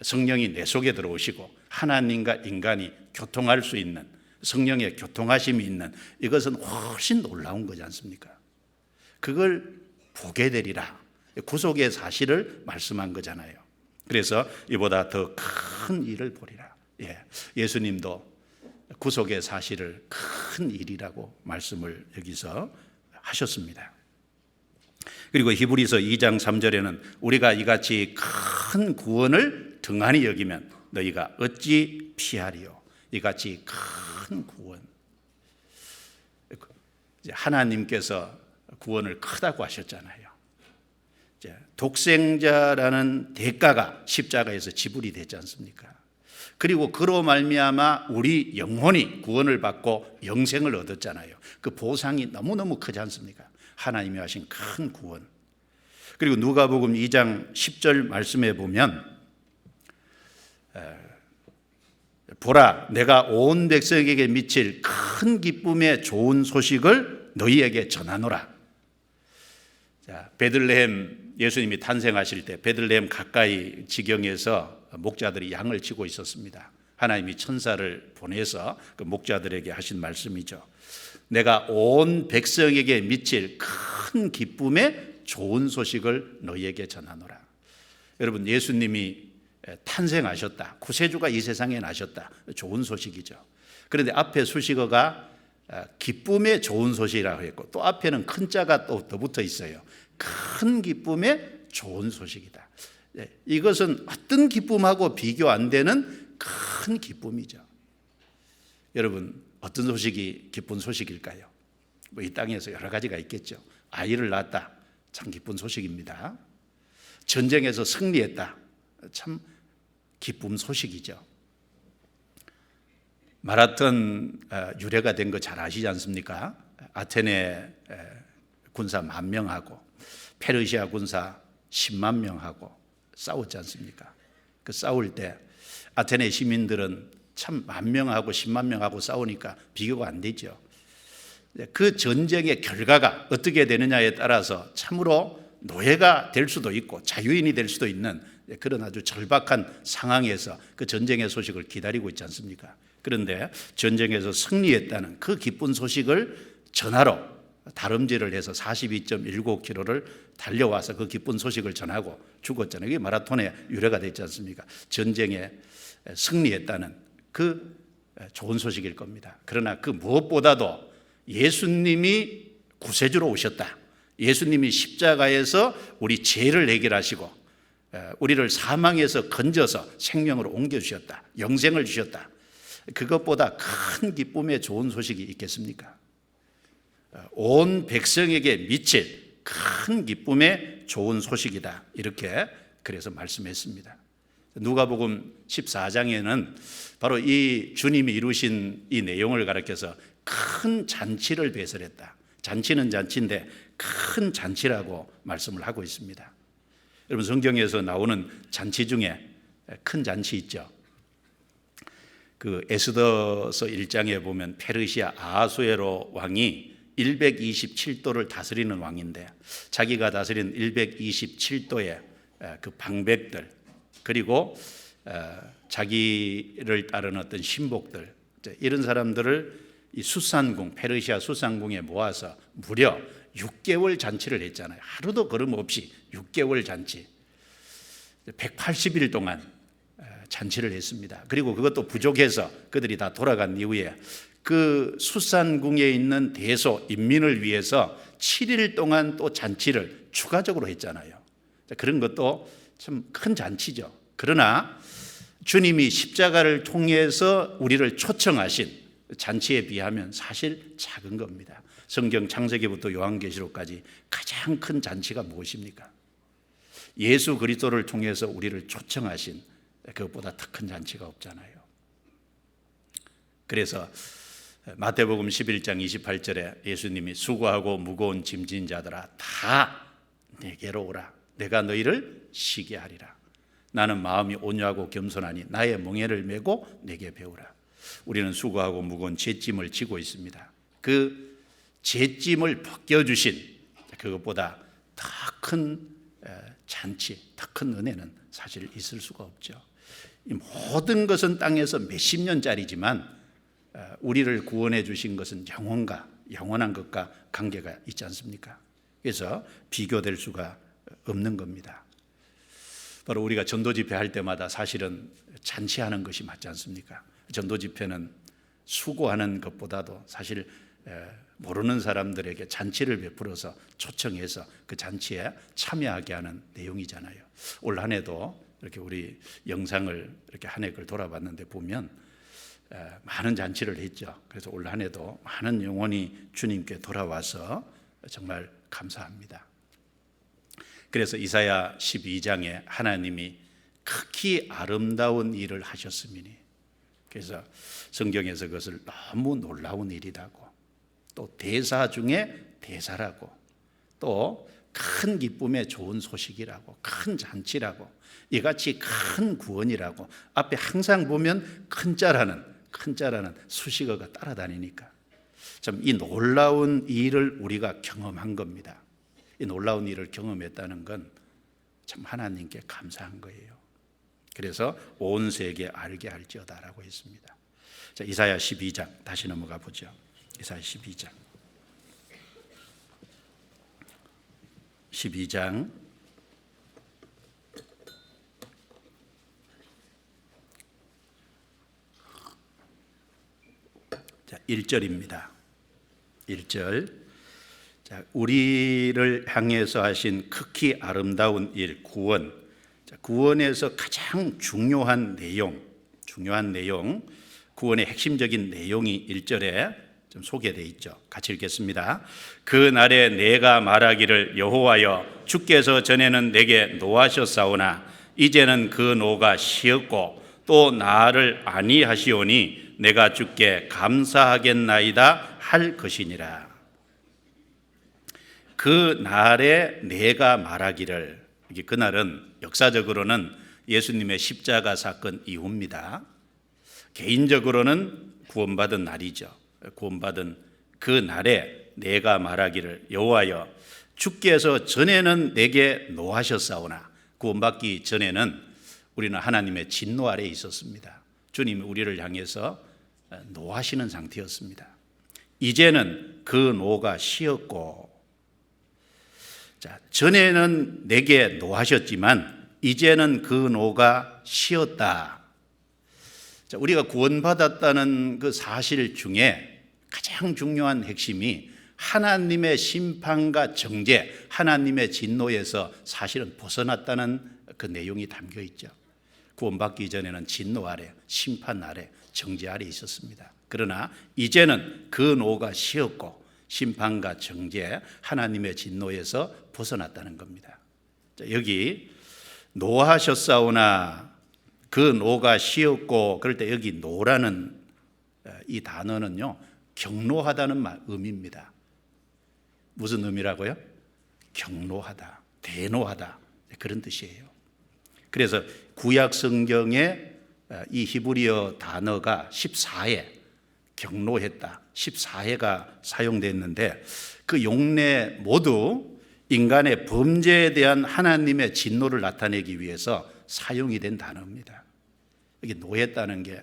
성령이 내 속에 들어오시고 하나님과 인간이 교통할 수 있는 성령의 교통하심이 있는 이것은 훨씬 놀라운 거지 않습니까? 그걸 보게 되리라. 구속의 사실을 말씀한 거잖아요. 그래서 이보다 더 큰 일을 보리라. 예수님도 구속의 사실을 큰 일이라고 말씀을 여기서 하셨습니다. 그리고 히브리서 2장 3절에는 우리가 이같이 큰 구원을 등한히 여기면 너희가 어찌 피하리요. 이같이 큰 구원. 하나님께서 구원을 크다고 하셨잖아요. 독생자라는 대가가 십자가에서 지불이 되지 않습니까? 그리고 그로 말미암아 우리 영혼이 구원을 받고 영생을 얻었잖아요. 그 보상이 너무너무 크지 않습니까? 하나님이 하신 큰 구원. 그리고 누가복음 2장 10절 말씀에 보면 보라 내가 온 백성에게 미칠 큰 기쁨의 좋은 소식을 너희에게 전하노라. 자, 베들레헴 예수님이 탄생하실 때 베들레헴 가까이 지경에서 목자들이 양을 치고 있었습니다. 하나님이 천사를 보내서 그 목자들에게 하신 말씀이죠. 내가 온 백성에게 미칠 큰 기쁨의 좋은 소식을 너희에게 전하노라. 여러분, 예수님이 탄생하셨다. 구세주가 이 세상에 나셨다. 좋은 소식이죠. 그런데 앞에 수식어가 기쁨의 좋은 소식이라고 했고 또 앞에는 큰 자가 또 더 붙어 있어요. 큰 기쁨의 좋은 소식이다. 이것은 어떤 기쁨하고 비교 안 되는 큰 기쁨이죠. 여러분, 어떤 소식이 기쁜 소식일까요? 이 땅에서 여러 가지가 있겠죠. 아이를 낳았다. 참 기쁜 소식입니다. 전쟁에서 승리했다. 참 기쁜 소식이죠. 마라톤 유래가 된 거 잘 아시지 않습니까? 아테네 군사 10,000명하고 페르시아 군사 10만 명하고 싸웠지 않습니까? 그 싸울 때 아테네 시민들은 참 10,000명하고 10만 명하고 싸우니까 비교가 안 되죠. 그 전쟁의 결과가 어떻게 되느냐에 따라서 참으로 노예가 될 수도 있고 자유인이 될 수도 있는 그런 아주 절박한 상황에서 그 전쟁의 소식을 기다리고 있지 않습니까? 그런데 전쟁에서 승리했다는 그 기쁜 소식을 전하러 다름질을 해서 42.19km를 달려와서 그 기쁜 소식을 전하고 죽었잖아요. 이게 마라톤의 유래가 됐지 않습니까? 전쟁에 승리했다는 그 좋은 소식일 겁니다. 그러나 그 무엇보다도 예수님이 구세주로 오셨다. 예수님이 십자가에서 우리 죄를 해결하시고 우리를 사망에서 건져서 생명으로 옮겨주셨다. 영생을 주셨다. 그것보다 큰 기쁨의 좋은 소식이 있겠습니까? 온 백성에게 미칠 큰 기쁨의 좋은 소식이다. 이렇게 그래서 말씀했습니다. 누가복음 14장에는 바로 이 주님이 이루신 이 내용을 가리켜서 큰 잔치를 배설했다. 잔치는 잔치인데 큰 잔치라고 말씀을 하고 있습니다. 여러분, 성경에서 나오는 잔치 중에 큰 잔치 있죠. 그 에스더서 1장에 보면 페르시아 아하수에로 왕이 127도를 다스리는 왕인데 자기가 다스린 127도의 그 방백들 그리고 자기를 따르는 어떤 신복들 이런 사람들을 이 수산궁 페르시아 수산궁에 모아서 무려 6개월 잔치를 했잖아요. 하루도 걸음 없이 6개월 잔치 180일 동안 잔치를 했습니다. 그리고 그것도 부족해서 그들이 다 돌아간 이후에 그 수산궁에 있는 대소 인민을 위해서 7일 동안 또 잔치를 추가적으로 했잖아요. 그런 것도 참 큰 잔치죠. 그러나 주님이 십자가를 통해서 우리를 초청하신 잔치에 비하면 사실 작은 겁니다. 성경 창세기부터 요한계시록까지 가장 큰 잔치가 무엇입니까? 예수 그리스도를 통해서 우리를 초청하신 그것보다 더 큰 잔치가 없잖아요. 그래서 마태복음 11장 28절에 예수님이 수고하고 무거운 짐진 자들아 다 내게로 오라. 내가 너희를 쉬게 하리라. 나는 마음이 온유하고 겸손하니 나의 멍에를 메고 내게 배우라. 우리는 수고하고 무거운 죄짐을 지고 있습니다. 그 죄짐을 벗겨주신 그것보다 더 큰 잔치, 더 큰 은혜는 사실 있을 수가 없죠. 이 모든 것은 땅에서 몇십 년짜리지만 우리를 구원해 주신 것은 영원한 것과 관계가 있지 않습니까? 그래서 비교될 수가 없는 겁니다. 바로 우리가 전도 집회 할 때마다 사실은 잔치하는 것이 맞지 않습니까? 전도 집회는 수고하는 것보다도 사실 모르는 사람들에게 잔치를 베풀어서 초청해서 그 잔치에 참여하게 하는 내용이잖아요. 올 한 해도 이렇게 우리 영상을 이렇게 한 해를 돌아봤는데 보면 많은 잔치를 했죠. 그래서 올 한 해도 많은 영혼이 주님께 돌아와서 정말 감사합니다. 그래서 이사야 12장에 하나님이 극히 아름다운 일을 하셨음이니, 그래서 성경에서 그것을 너무 놀라운 일이라고, 또 대사 중에 대사라고, 또 큰 기쁨의 좋은 소식이라고, 큰 잔치라고, 이같이 큰 구원이라고 앞에 항상 보면 큰 자라는 수식어가 따라다니니까 참 이 놀라운 일을 우리가 경험한 겁니다. 이 놀라운 일을 경험했다는 건 참 하나님께 감사한 거예요. 그래서 온 세계 알게 할지어다라고 했습니다. 자, 이사야 12장 다시 넘어가 보죠. 이사야 12장 자, 1절입니다. 1절. 자, 우리를 향해서 하신 극히 아름다운 일, 구원. 자, 구원에서 가장 중요한 내용, 구원의 핵심적인 내용이 1절에 좀 소개되어 있죠. 같이 읽겠습니다. 그 날에 내가 말하기를 여호와여 주께서 전에는 내게 노하셨사오나 이제는 그 노가 쉬었고 또 나를 아니하시오니 내가 주께 감사하겠나이다 할 것이니라. 그 날에 내가 말하기를, 이게 그날은 역사적으로는 예수님의 십자가 사건 이후입니다. 개인적으로는 구원받은 날이죠. 구원받은 그 날에 내가 말하기를 여호와여 주께서 전에는 내게 노하셨사오나, 구원받기 전에는 우리는 하나님의 진노 아래에 있었습니다. 주님이 우리를 향해서 노하시는 상태였습니다. 이제는 그 노가 쉬었고, 자, 전에는 내게 노하셨지만 이제는 그 노가 쉬었다. 자, 우리가 구원받았다는 그 사실 중에 가장 중요한 핵심이 하나님의 심판과 정죄, 하나님의 진노에서 사실은 벗어났다는 그 내용이 담겨 있죠. 구원받기 전에는 진노 아래, 심판 아래, 정죄 아래 있었습니다. 그러나 이제는 그 노가 쉬었고 심판과 정죄, 하나님의 진노에서 벗어났다는 겁니다. 자, 여기 노하셨사오나 그 노가 쉬었고, 그럴 때 여기 노라는 이 단어는요, 경노하다는 의미입니다. 무슨 의미라고요? 경노하다, 대노하다, 그런 뜻이에요. 그래서 구약 성경에 이 히브리어 단어가 14회, 경노했다, 14회가 사용됐는데 그 용례 모두 인간의 범죄에 대한 하나님의 진노를 나타내기 위해서 사용이 된 단어입니다. 이게 노했다는 게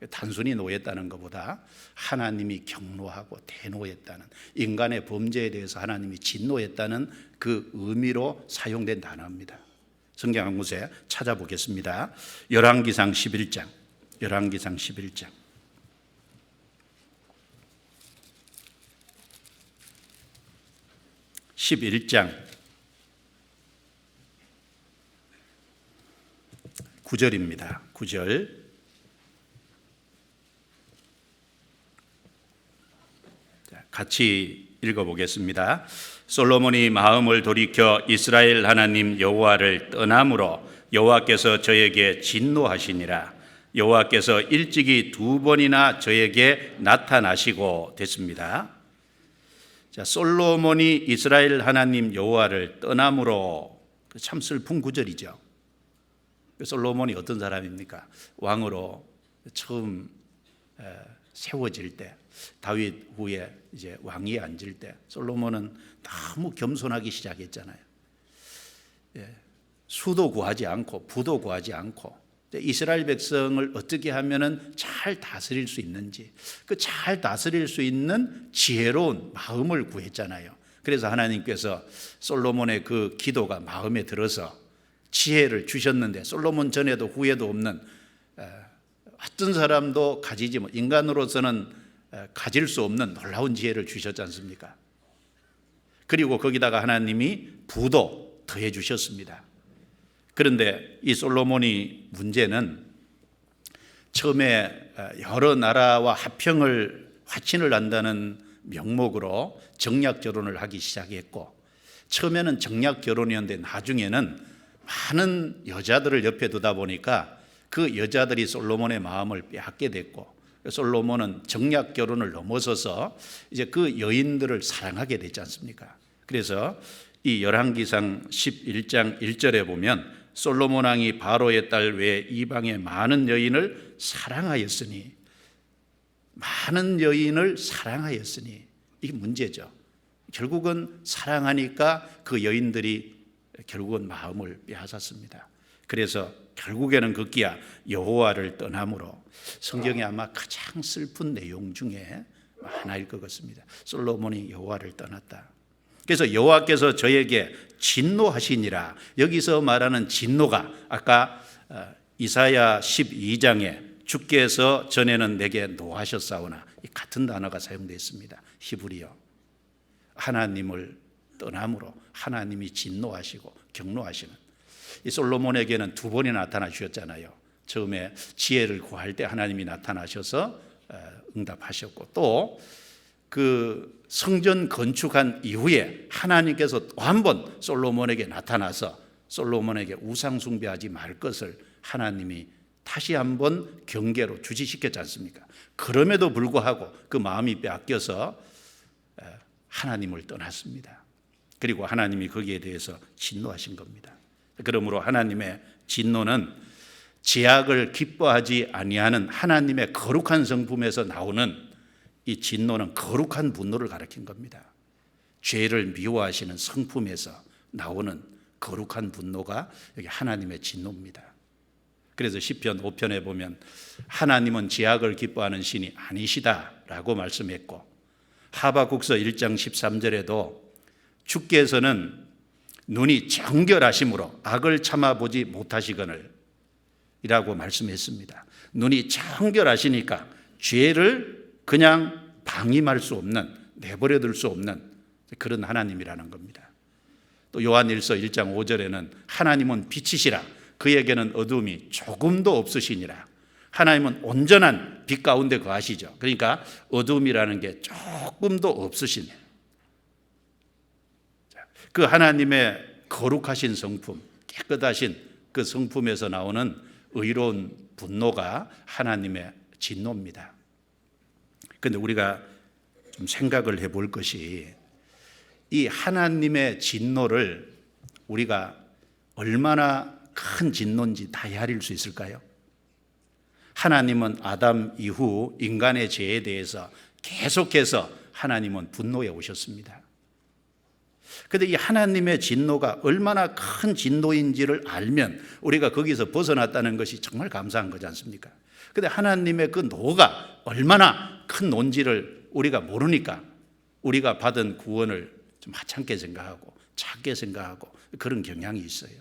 단순히 노했다는 것보다 하나님이 경노하고 대노했다는, 인간의 범죄에 대해서 하나님이 진노했다는 그 의미로 사용된 단어입니다. 성경 한 곳에 찾아보겠습니다. 열왕기상 11장 9절입니다. 9절. 같이 읽어보겠습니다. 솔로몬이 마음을 돌이켜 이스라엘 하나님 여호와를 떠남으로 여호와께서 저에게 진노하시니라. 여호와께서 일찍이 2번이나 저에게 나타나시고 됐습니다. 자, 솔로몬이 이스라엘 하나님 여호와를 떠남으로, 참 슬픈 구절이죠. 솔로몬이 어떤 사람입니까? 왕으로 처음 세워질 때, 다윗 후에 이제 왕위에 앉을 때 솔로몬은 너무 겸손하기 시작했잖아요. 수도 구하지 않고 부도 구하지 않고 이스라엘 백성을 어떻게 하면은 잘 다스릴 수 있는지, 그 잘 다스릴 수 있는 지혜로운 마음을 구했잖아요. 그래서 하나님께서 솔로몬의 그 기도가 마음에 들어서 지혜를 주셨는데 솔로몬 전에도 후에도 없는 어떤 사람도 가지지 못, 인간으로서는 가질 수 없는 놀라운 지혜를 주셨지 않습니까? 그리고 거기다가 하나님이 부도 더해 주셨습니다. 그런데 이 솔로몬이 문제는 처음에 여러 나라와 화친을 한다는 명목으로 정략 결혼을 하기 시작했고, 처음에는 정략 결혼이었는데 나중에는 많은 여자들을 옆에 두다 보니까 그 여자들이 솔로몬의 마음을 빼앗게 됐고, 솔로몬은 정략 결혼을 넘어서서 이제 그 여인들을 사랑하게 됐지 않습니까? 그래서 이 열왕기상 11장 1절에 보면 솔로몬 왕이 바로의 딸 외에 이방의 많은 여인을 사랑하였으니, 많은 여인을 사랑하였으니, 이게 문제죠. 결국은 사랑하니까 그 여인들이 결국은 마음을 빼앗았습니다. 그래서 결국에는 급기야 여호와를 떠남으로, 성경에 아마 가장 슬픈 내용 중에 하나일 것 같습니다. 솔로몬이 여호와를 떠났다. 그래서 여호와께서 저에게 진노하시니라. 여기서 말하는 진노가 아까 이사야 12장에 주께서 전에는 내게 노하셨사오나, 같은 단어가 사용되어 있습니다. 히브리어. 하나님을 떠남으로 하나님이 진노하시고 경노하시는, 이 솔로몬에게는 두 번이나 나타나셨잖아요. 처음에 지혜를 구할 때 하나님이 나타나셔서 응답하셨고, 또 그 성전 건축한 이후에 하나님께서 또 한 번 솔로몬에게 나타나서 솔로몬에게 우상 숭배하지 말 것을 하나님이 다시 한번 경계로 주지시켰지 않습니까? 그럼에도 불구하고 그 마음이 빼앗겨서 하나님을 떠났습니다. 그리고 하나님이 거기에 대해서 진노하신 겁니다. 그러므로 하나님의 진노는 제약을 기뻐하지 아니하는 하나님의 거룩한 성품에서 나오는, 이 진노는 거룩한 분노를 가리킨 겁니다. 죄를 미워하시는 성품에서 나오는 거룩한 분노가 여기 하나님의 진노입니다. 그래서 시편 5편에 보면 하나님은 제약을 기뻐하는 신이 아니시다라고 말씀했고, 하박국서 1장 13절에도 주께서는 눈이 정결하심으로 악을 참아보지 못하시거늘 이라고 말씀했습니다. 눈이 정결하시니까 죄를 그냥 방임할 수 없는, 내버려둘 수 없는 그런 하나님이라는 겁니다. 또 요한일서 1장 5절에는 하나님은 빛이시라, 그에게는 어둠이 조금도 없으시니라. 하나님은 온전한 빛 가운데 거하시죠. 그러니까 어둠이라는 게 조금도 없으신 그 하나님의 거룩하신 성품, 깨끗하신 그 성품에서 나오는 의로운 분노가 하나님의 진노입니다. 그런데 우리가 좀 생각을 해볼 것이, 이 하나님의 진노를 우리가 얼마나 큰 진노인지 다 헤아릴 수 있을까요? 하나님은 아담 이후 인간의 죄에 대해서 계속해서 하나님은 분노해 오셨습니다. 그런데 이 하나님의 진노가 얼마나 큰 진노인지를 알면 우리가 거기서 벗어났다는 것이 정말 감사한 거지 않습니까? 그런데 하나님의 그 노가 얼마나 큰 논지를 우리가 모르니까 우리가 받은 구원을 좀 하찮게 생각하고 작게 생각하고 그런 경향이 있어요.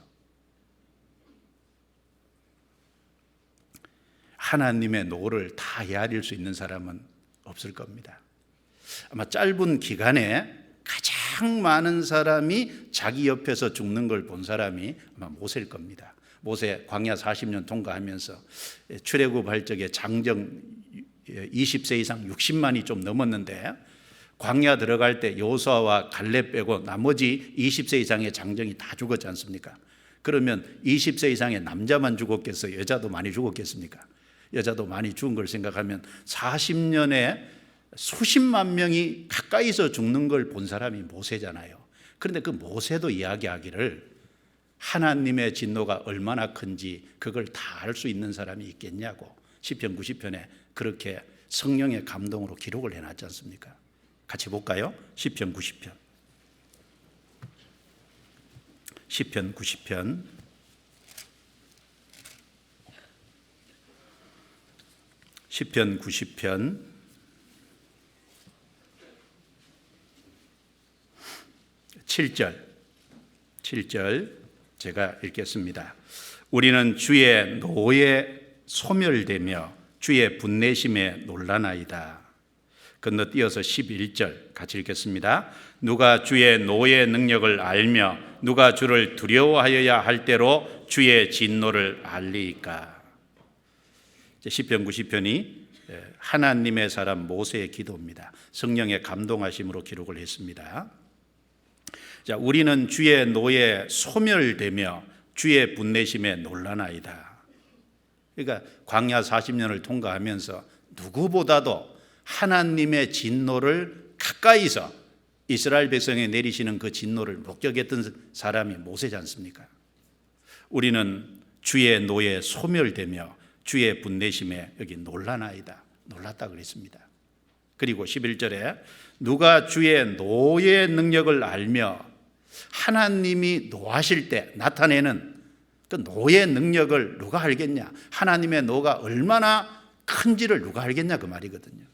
하나님의 노를 다 헤아릴 수 있는 사람은 없을 겁니다. 아마 짧은 기간에 가장 많은 사람이 자기 옆에서 죽는 걸 본 사람이 아마 모세일 겁니다. 모세 광야 40년 통과하면서 출애굽할 적에 장정 20세 이상 60만이 좀 넘었는데, 광야 들어갈 때 여호수아와 갈렙 빼고 나머지 20세 이상의 장정이 다 죽었지 않습니까? 그러면 20세 이상의 남자만 죽었겠어요? 여자도 많이 죽었겠습니까? 여자도 많이 죽은 걸 생각하면 40년에 수십만 명이 가까이서 죽는 걸 본 사람이 모세잖아요. 그런데 그 모세도 이야기하기를 하나님의 진노가 얼마나 큰지 그걸 다 알 수 있는 사람이 있겠냐고 시편 90편에 그렇게 성령의 감동으로 기록을 해놨지 않습니까? 같이 볼까요? 시편 90편. 시편 90편 7절 제가 읽겠습니다. 우리는 주의 노에 소멸되며 주의 분내심에 놀라나이다. 건너뛰어서 11절 같이 읽겠습니다. 누가 주의 노의 능력을 알며 누가 주를 두려워하여야 할 때로 주의 진노를 알리이까. 시편 90편이 하나님의 사람 모세의 기도입니다. 성령의 감동하심으로 기록을 했습니다. 자, 우리는 주의 노에 소멸되며 주의 분내심에 놀라나이다. 그러니까 광야 40년을 통과하면서 누구보다도 하나님의 진노를 가까이서 이스라엘 백성에 내리시는 그 진노를 목격했던 사람이 모세지 않습니까? 우리는 주의 노에 소멸되며 주의 분내심에 여기 놀라나이다. 놀랐다 그랬습니다. 그리고 11절에 누가 주의 노의 능력을 알며, 하나님이 노하실 때 나타내는 그 노의 능력을 누가 알겠냐? 하나님의 노가 얼마나 큰지를 누가 알겠냐 그 말이거든요.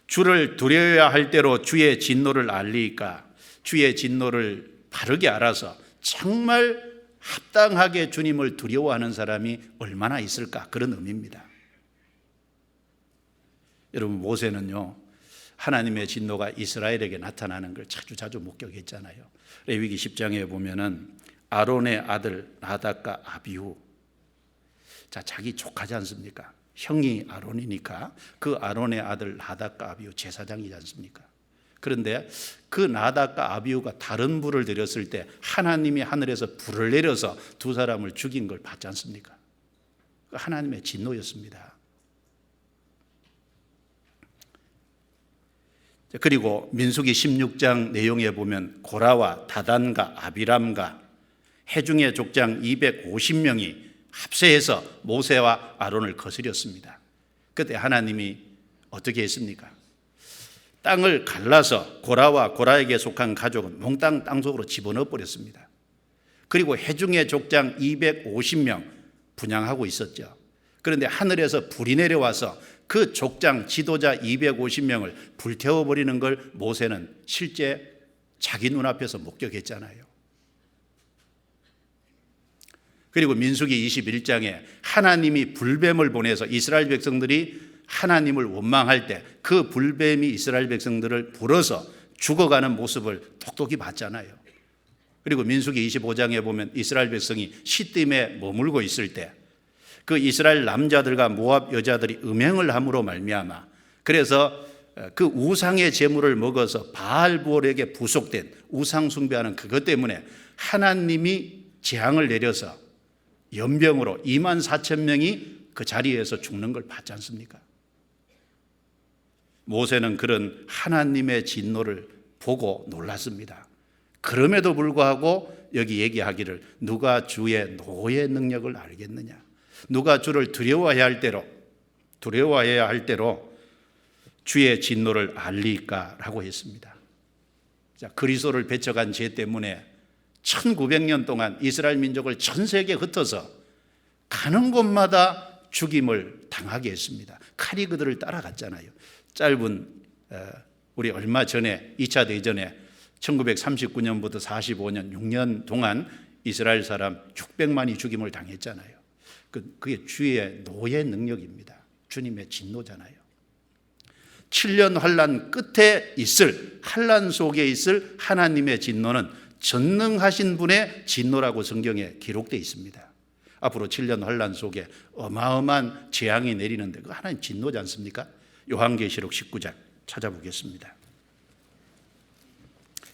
주를 두려워야 할 대로 주의 진노를 알리니까, 주의 진노를 바르게 알아서 정말 합당하게 주님을 두려워하는 사람이 얼마나 있을까, 그런 의미입니다. 여러분, 모세는요 하나님의 진노가 이스라엘에게 나타나는 걸 자주 목격했잖아요. 레위기 10장에 보면은 아론의 아들 나답과 아비후, 자, 자기 조카지 않습니까? 형이 아론이니까 그 아론의 아들 나답과 아비후 제사장이지 않습니까? 그런데 그 나답과 아비후가 다른 불을 들였을 때 하나님이 하늘에서 불을 내려서 두 사람을 죽인 걸 봤지 않습니까? 하나님의 진노였습니다. 그리고 민수기 16장 내용에 보면 고라와 다단과 아비람과 해중의 족장 250명이 합세해서 모세와 아론을 거스렸습니다. 그때 하나님이 어떻게 했습니까? 땅을 갈라서 고라와 고라에게 속한 가족은 몽땅 땅속으로 집어넣어 버렸습니다. 그리고 해중의 족장 250명 분향하고 있었죠. 그런데 하늘에서 불이 내려와서 그 족장 지도자 250명을 불태워버리는 걸 모세는 실제 자기 눈앞에서 목격했잖아요. 그리고 민수기 21장에 하나님이 불뱀을 보내서 이스라엘 백성들이 하나님을 원망할 때 그 불뱀이 이스라엘 백성들을 불어서 죽어가는 모습을 똑똑히 봤잖아요. 그리고 민수기 25장에 보면 이스라엘 백성이 시딤에 머물고 있을 때 그 이스라엘 남자들과 모압 여자들이 음행을 함으로 말미암아, 그래서 그 우상의 제물을 먹어서 바알부올에게 부속된 우상 숭배하는 그것 때문에 하나님이 재앙을 내려서 연병으로 24,000명이 그 자리에서 죽는 걸 봤지 않습니까? 모세는 그런 하나님의 진노를 보고 놀랐습니다. 그럼에도 불구하고 여기 얘기하기를 누가 주의 노의 능력을 알겠느냐, 누가 주를 두려워해야 할 때로 주의 진노를 알리까라고 했습니다. 자, 그리스도를 배척한 죄 때문에 1900년 동안 이스라엘 민족을 전 세계에 흩어서 가는 곳마다 죽임을 당하게 했습니다. 칼이 그들을 따라갔잖아요. 짧은 우리 얼마 전에 2차 대전에 1939년부터 45년 6년 동안 이스라엘 사람 600만이 죽임을 당했잖아요. 그게 주의 노의 능력입니다. 주님의 진노잖아요. 7년 환란 끝에 있을, 환란 속에 있을 하나님의 진노는 전능하신 분의 진노라고 성경에 기록되어 있습니다. 앞으로 7년 환란 속에 어마어마한 재앙이 내리는데 그 하나님 진노지 않습니까? 요한계시록 19장 찾아보겠습니다.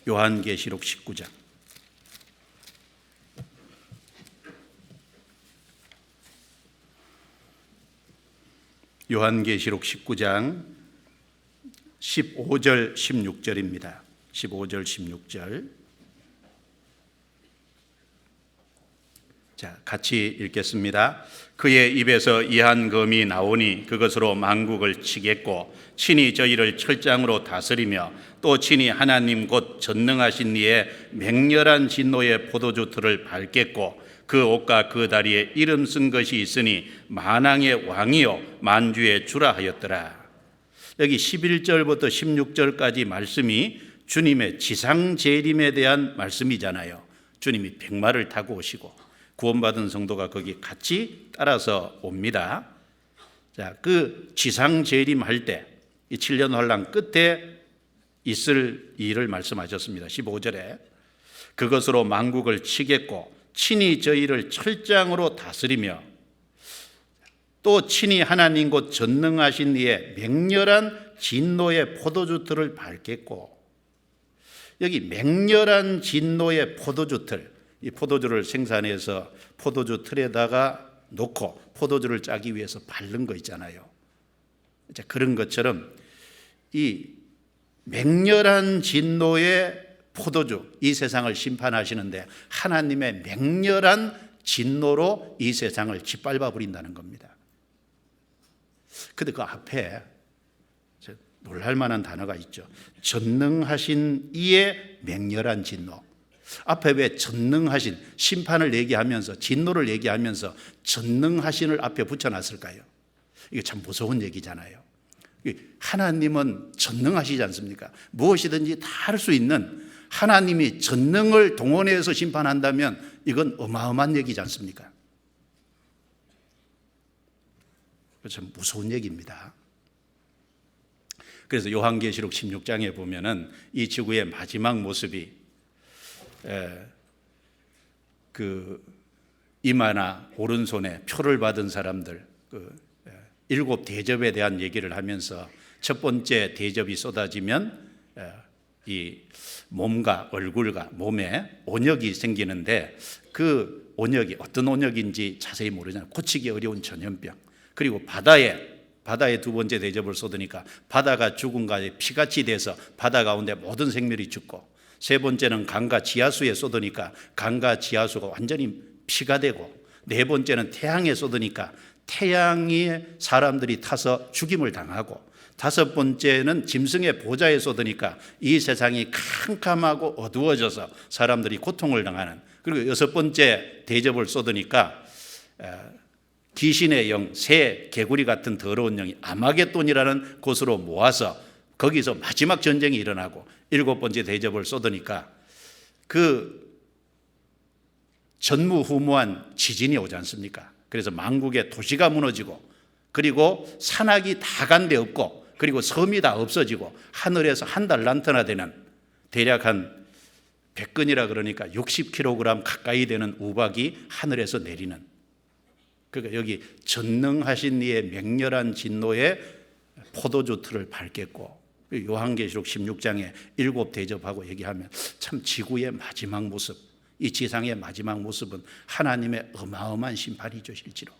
요한계시록 19장. 요한계시록 19장 15절 16절입니다. 15절 16절. 자, 같이 읽겠습니다. 그의 입에서 이한 검이 나오니 그것으로 만국을 치겠고 친히 저희를 철장으로 다스리며 또 친히 하나님 곧 전능하신 이의 맹렬한 진노의 포도주 틀을 밟겠고 그 옷과 그 다리에 이름 쓴 것이 있으니 만왕의 왕이요 만주의 주라 하였더라. 여기 11절부터 16절까지 말씀이 주님의 지상 재림에 대한 말씀이잖아요. 주님이 백마를 타고 오시고 구원받은 성도가 거기 같이 따라서 옵니다. 자, 그 지상 재림할 때 이 7년 환란 끝에 있을 일을 말씀하셨습니다. 15절에 그것으로 만국을 치겠고 친히 저희를 철장으로 다스리며 또 친히 하나님 곧 전능하신 이의 맹렬한 진노의 포도주틀을 밟겠고, 여기 맹렬한 진노의 포도주틀, 이 포도주를 생산해서 포도주 틀에다가 놓고 포도주를 짜기 위해서 밟는 거 있잖아요. 그런 것처럼 이 맹렬한 진노의 포도주, 이 세상을 심판하시는데 하나님의 맹렬한 진노로 이 세상을 짓밟아 버린다는 겁니다. 근데 그 앞에 놀랄 만한 단어가 있죠. 전능하신 이의 맹렬한 진노. 앞에 왜 전능하신, 심판을 얘기하면서 진노를 얘기하면서 전능하신을 앞에 붙여놨을까요? 이게 참 무서운 얘기잖아요. 하나님은 전능하시지 않습니까? 무엇이든지 다 할 수 있는 하나님이 전능을 동원해서 심판한다면 이건 어마어마한 얘기지 않습니까? 참 무서운 얘기입니다. 그래서 요한계시록 16장에 보면은 이 지구의 마지막 모습이 그 이마나 오른손에 표를 받은 사람들, 일곱 대접에 대한 얘기를 하면서 첫 번째 대접이 쏟아지면 이 몸과 얼굴과 몸에 온역이 생기는데 그 온역이 어떤 온역인지 자세히 모르잖아요. 고치기 어려운 전염병. 그리고 바다에 두 번째 대접을 쏟으니까 바다가 죽은 가에 피같이 돼서 바다 가운데 모든 생물이 죽고, 세 번째는 강과 지하수에 쏟으니까 강과 지하수가 완전히 피가 되고, 네 번째는 태양에 쏟으니까 태양에 사람들이 타서 죽임을 당하고, 다섯 번째는 짐승의 보좌에 쏟으니까 이 세상이 캄캄하고 어두워져서 사람들이 고통을 당하는, 그리고 여섯 번째 대접을 쏟으니까 귀신의 영, 새, 개구리 같은 더러운 영이 아마겟돈이라는 곳으로 모아서 거기서 마지막 전쟁이 일어나고, 일곱 번째 대접을 쏟으니까 그 전무후무한 지진이 오지 않습니까? 그래서 만국의 도시가 무너지고, 그리고 산악이 다 간 데 없고, 그리고 섬이 다 없어지고, 하늘에서 한 달란트나 되는 대략 한 100근이라 그러니까 60kg 가까이 되는 우박이 하늘에서 내리는, 그러니까 여기 전능하신 이의 맹렬한 진노의 포도주 틀을 밟겠고, 요한계시록 16장에 일곱 대접하고 얘기하면 참 지구의 마지막 모습, 이 지상의 마지막 모습은 하나님의 어마어마한 심판이죠, 실제로.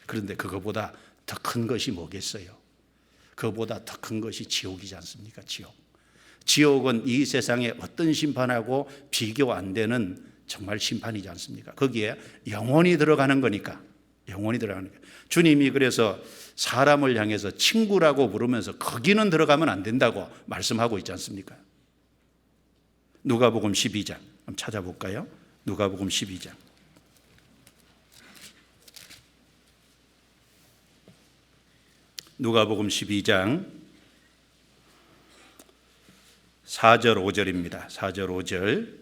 그런데 그거보다 더 큰 것이 뭐겠어요? 그거보다 더 큰 것이 지옥이지 않습니까? 지옥은 이 세상의 어떤 심판하고 비교 안 되는 정말 심판이지 않습니까? 거기에 영혼이 들어가는 거니까. 주님이 그래서 사람을 향해서 친구라고 부르면서 거기는 들어가면 안 된다고 말씀하고 있지 않습니까? 누가복음 12장 한번 찾아볼까요? 누가복음 12장. 누가복음 12장 4절 5절입니다. 4절 5절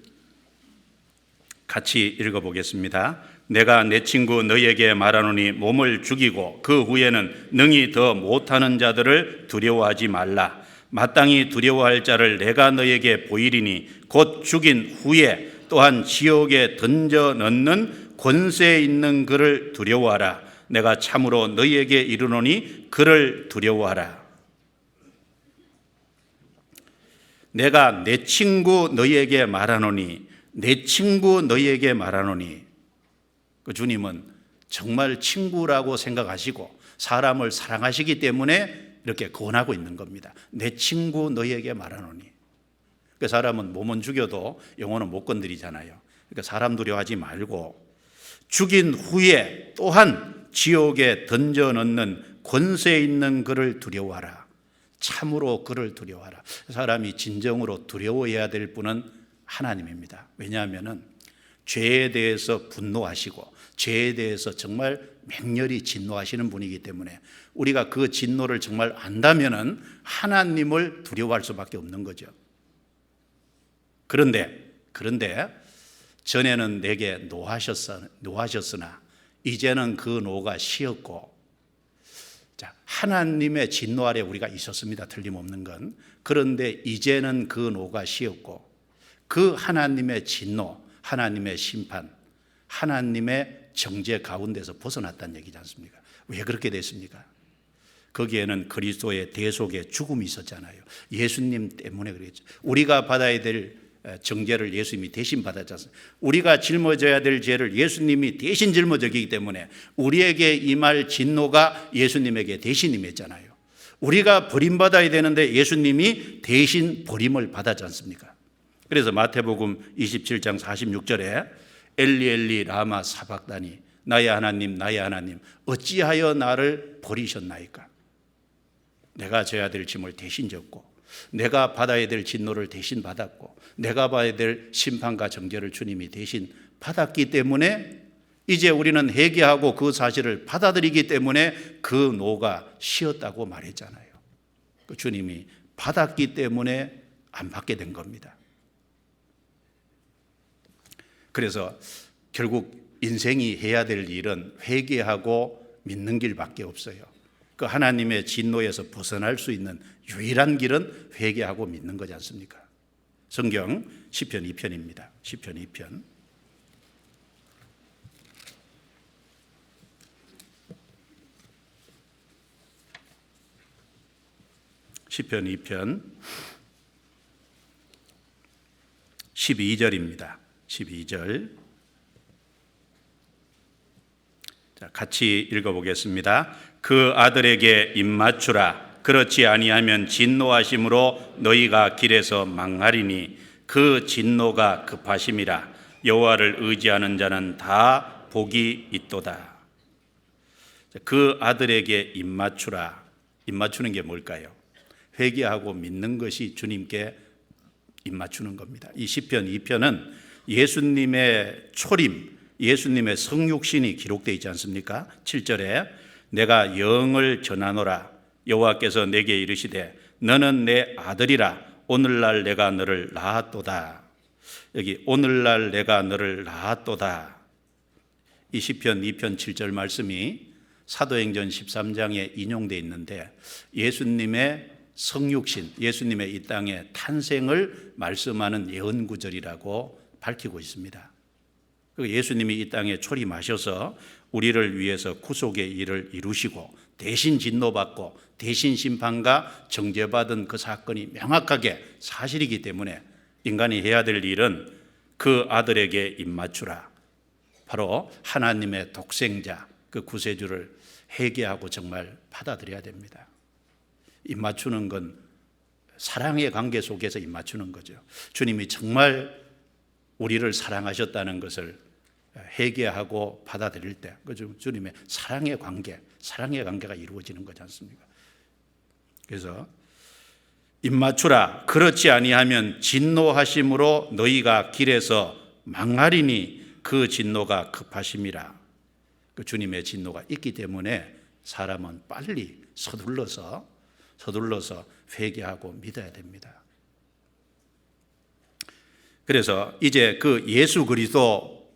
같이 읽어보겠습니다. 내가 내 친구 너희에게 말하노니 몸을 죽이고 그 후에는 능히 더 못하는 자들을 두려워하지 말라. 마땅히 두려워할 자를 내가 너희에게 보이리니 곧 죽인 후에 또한 지옥에 던져 넣는 권세 있는 그를 두려워하라. 내가 참으로 너희에게 이르노니 그를 두려워하라. 내가 내 친구 너희에게 말하노니, 내 친구 너희에게 말하노니, 그 주님은 정말 친구라고 생각하시고 사람을 사랑하시기 때문에 이렇게 권하고 있는 겁니다. 내 친구 너희에게 말하노니. 그 사람은 몸은 죽여도 영혼은 못 건드리잖아요. 그러니까 사람 두려워하지 말고 죽인 후에 또한 지옥에 던져 넣는 권세 있는 그를 두려워하라. 참으로 그를 두려워하라. 사람이 진정으로 두려워해야 될 분은 하나님입니다. 왜냐하면 죄에 대해서 분노하시고 죄에 대해서 정말 맹렬히 진노하시는 분이기 때문에 우리가 그 진노를 정말 안다면은 하나님을 두려워할 수밖에 없는 거죠. 그런데 전에는 내게 노하셨으나 이제는 그 노가 쉬었고, 자, 하나님의 진노 아래 우리가 있었습니다. 틀림없는 건. 그런데 이제는 그 노가 쉬었고 그 하나님의 진노, 하나님의 심판, 하나님의 정죄 가운데서 벗어났다는 얘기지 않습니까? 왜 그렇게 됐습니까? 거기에는 그리스도의 대속의 죽음이 있었잖아요. 예수님 때문에 그랬죠. 우리가 받아야 될 정죄를 예수님이 대신 받았지 않습니까? 우리가 짊어져야 될 죄를 예수님이 대신 짊어지기 때문에 우리에게 임할 진노가 예수님에게 대신 임했잖아요. 우리가 버림받아야 되는데 예수님이 대신 버림을 받았지 않습니까? 그래서 마태복음 27장 46절에 엘리 엘리 라마 사박다니 나의 하나님 어찌하여 나를 버리셨나이까? 내가 져야 될 짐을 대신 졌고 내가 받아야 될 진노를 대신 받았고 내가 받아야 될 심판과 정죄를 주님이 대신 받았기 때문에 이제 우리는 회개하고 그 사실을 받아들이기 때문에 그 노가 쉬었다고 말했잖아요. 주님이 받았기 때문에 안 받게 된 겁니다. 그래서 결국 인생이 해야 될 일은 회개하고 믿는 길밖에 없어요. 그 하나님의 진노에서 벗어날 수 있는 유일한 길은 회개하고 믿는 거지 않습니까? 성경 시편 2편입니다. 시편 2편. 시편 2편 12절입니다. 12절. 자, 같이 읽어보겠습니다. 그 아들에게 입맞추라. 그렇지 아니하면 진노하심으로 너희가 길에서 망하리니 그 진노가 급하심이라. 여호와를 의지하는 자는 다 복이 있도다. 그 아들에게 입맞추라. 입맞추는 게 뭘까요? 회개하고 믿는 것이 주님께 입맞추는 겁니다. 이 시편 2편은 예수님의 초림, 예수님의 성육신이 기록되어 있지 않습니까? 7절에 내가 영을 전하노라. 여호와께서 내게 이르시되 너는 내 아들이라. 오늘날 내가 너를 낳았도다. 여기 오늘날 내가 너를 낳았도다. 이 시편 2편 7절 말씀이 사도행전 13장에 인용되어 있는데 예수님의 성육신, 예수님의 이 땅의 탄생을 말씀하는 예언구절이라고 밝히고 있습니다. 예수님이 이 땅에 초림하셔서 우리를 위해서 구속의 일을 이루시고 대신 진노받고 대신 심판과 정죄받은 그 사건이 명확하게 사실이기 때문에 인간이 해야 될 일은 그 아들에게 입맞추라. 바로 하나님의 독생자, 그 구세주를 회개하고 정말 받아들여야 됩니다. 입맞추는 건 사랑의 관계 속에서 입맞추는 거죠. 주님이 정말 우리를 사랑하셨다는 것을 회개하고 받아들일 때 주님의 사랑의 관계가 이루어지는 거지 않습니까? 그래서 입맞추라. 그렇지 아니하면 진노하심으로 너희가 길에서 망하리니 그 진노가 급하심이라. 그 주님의 진노가 있기 때문에 사람은 빨리 서둘러서 회개하고 믿어야 됩니다. 그래서 이제 그 예수 그리스도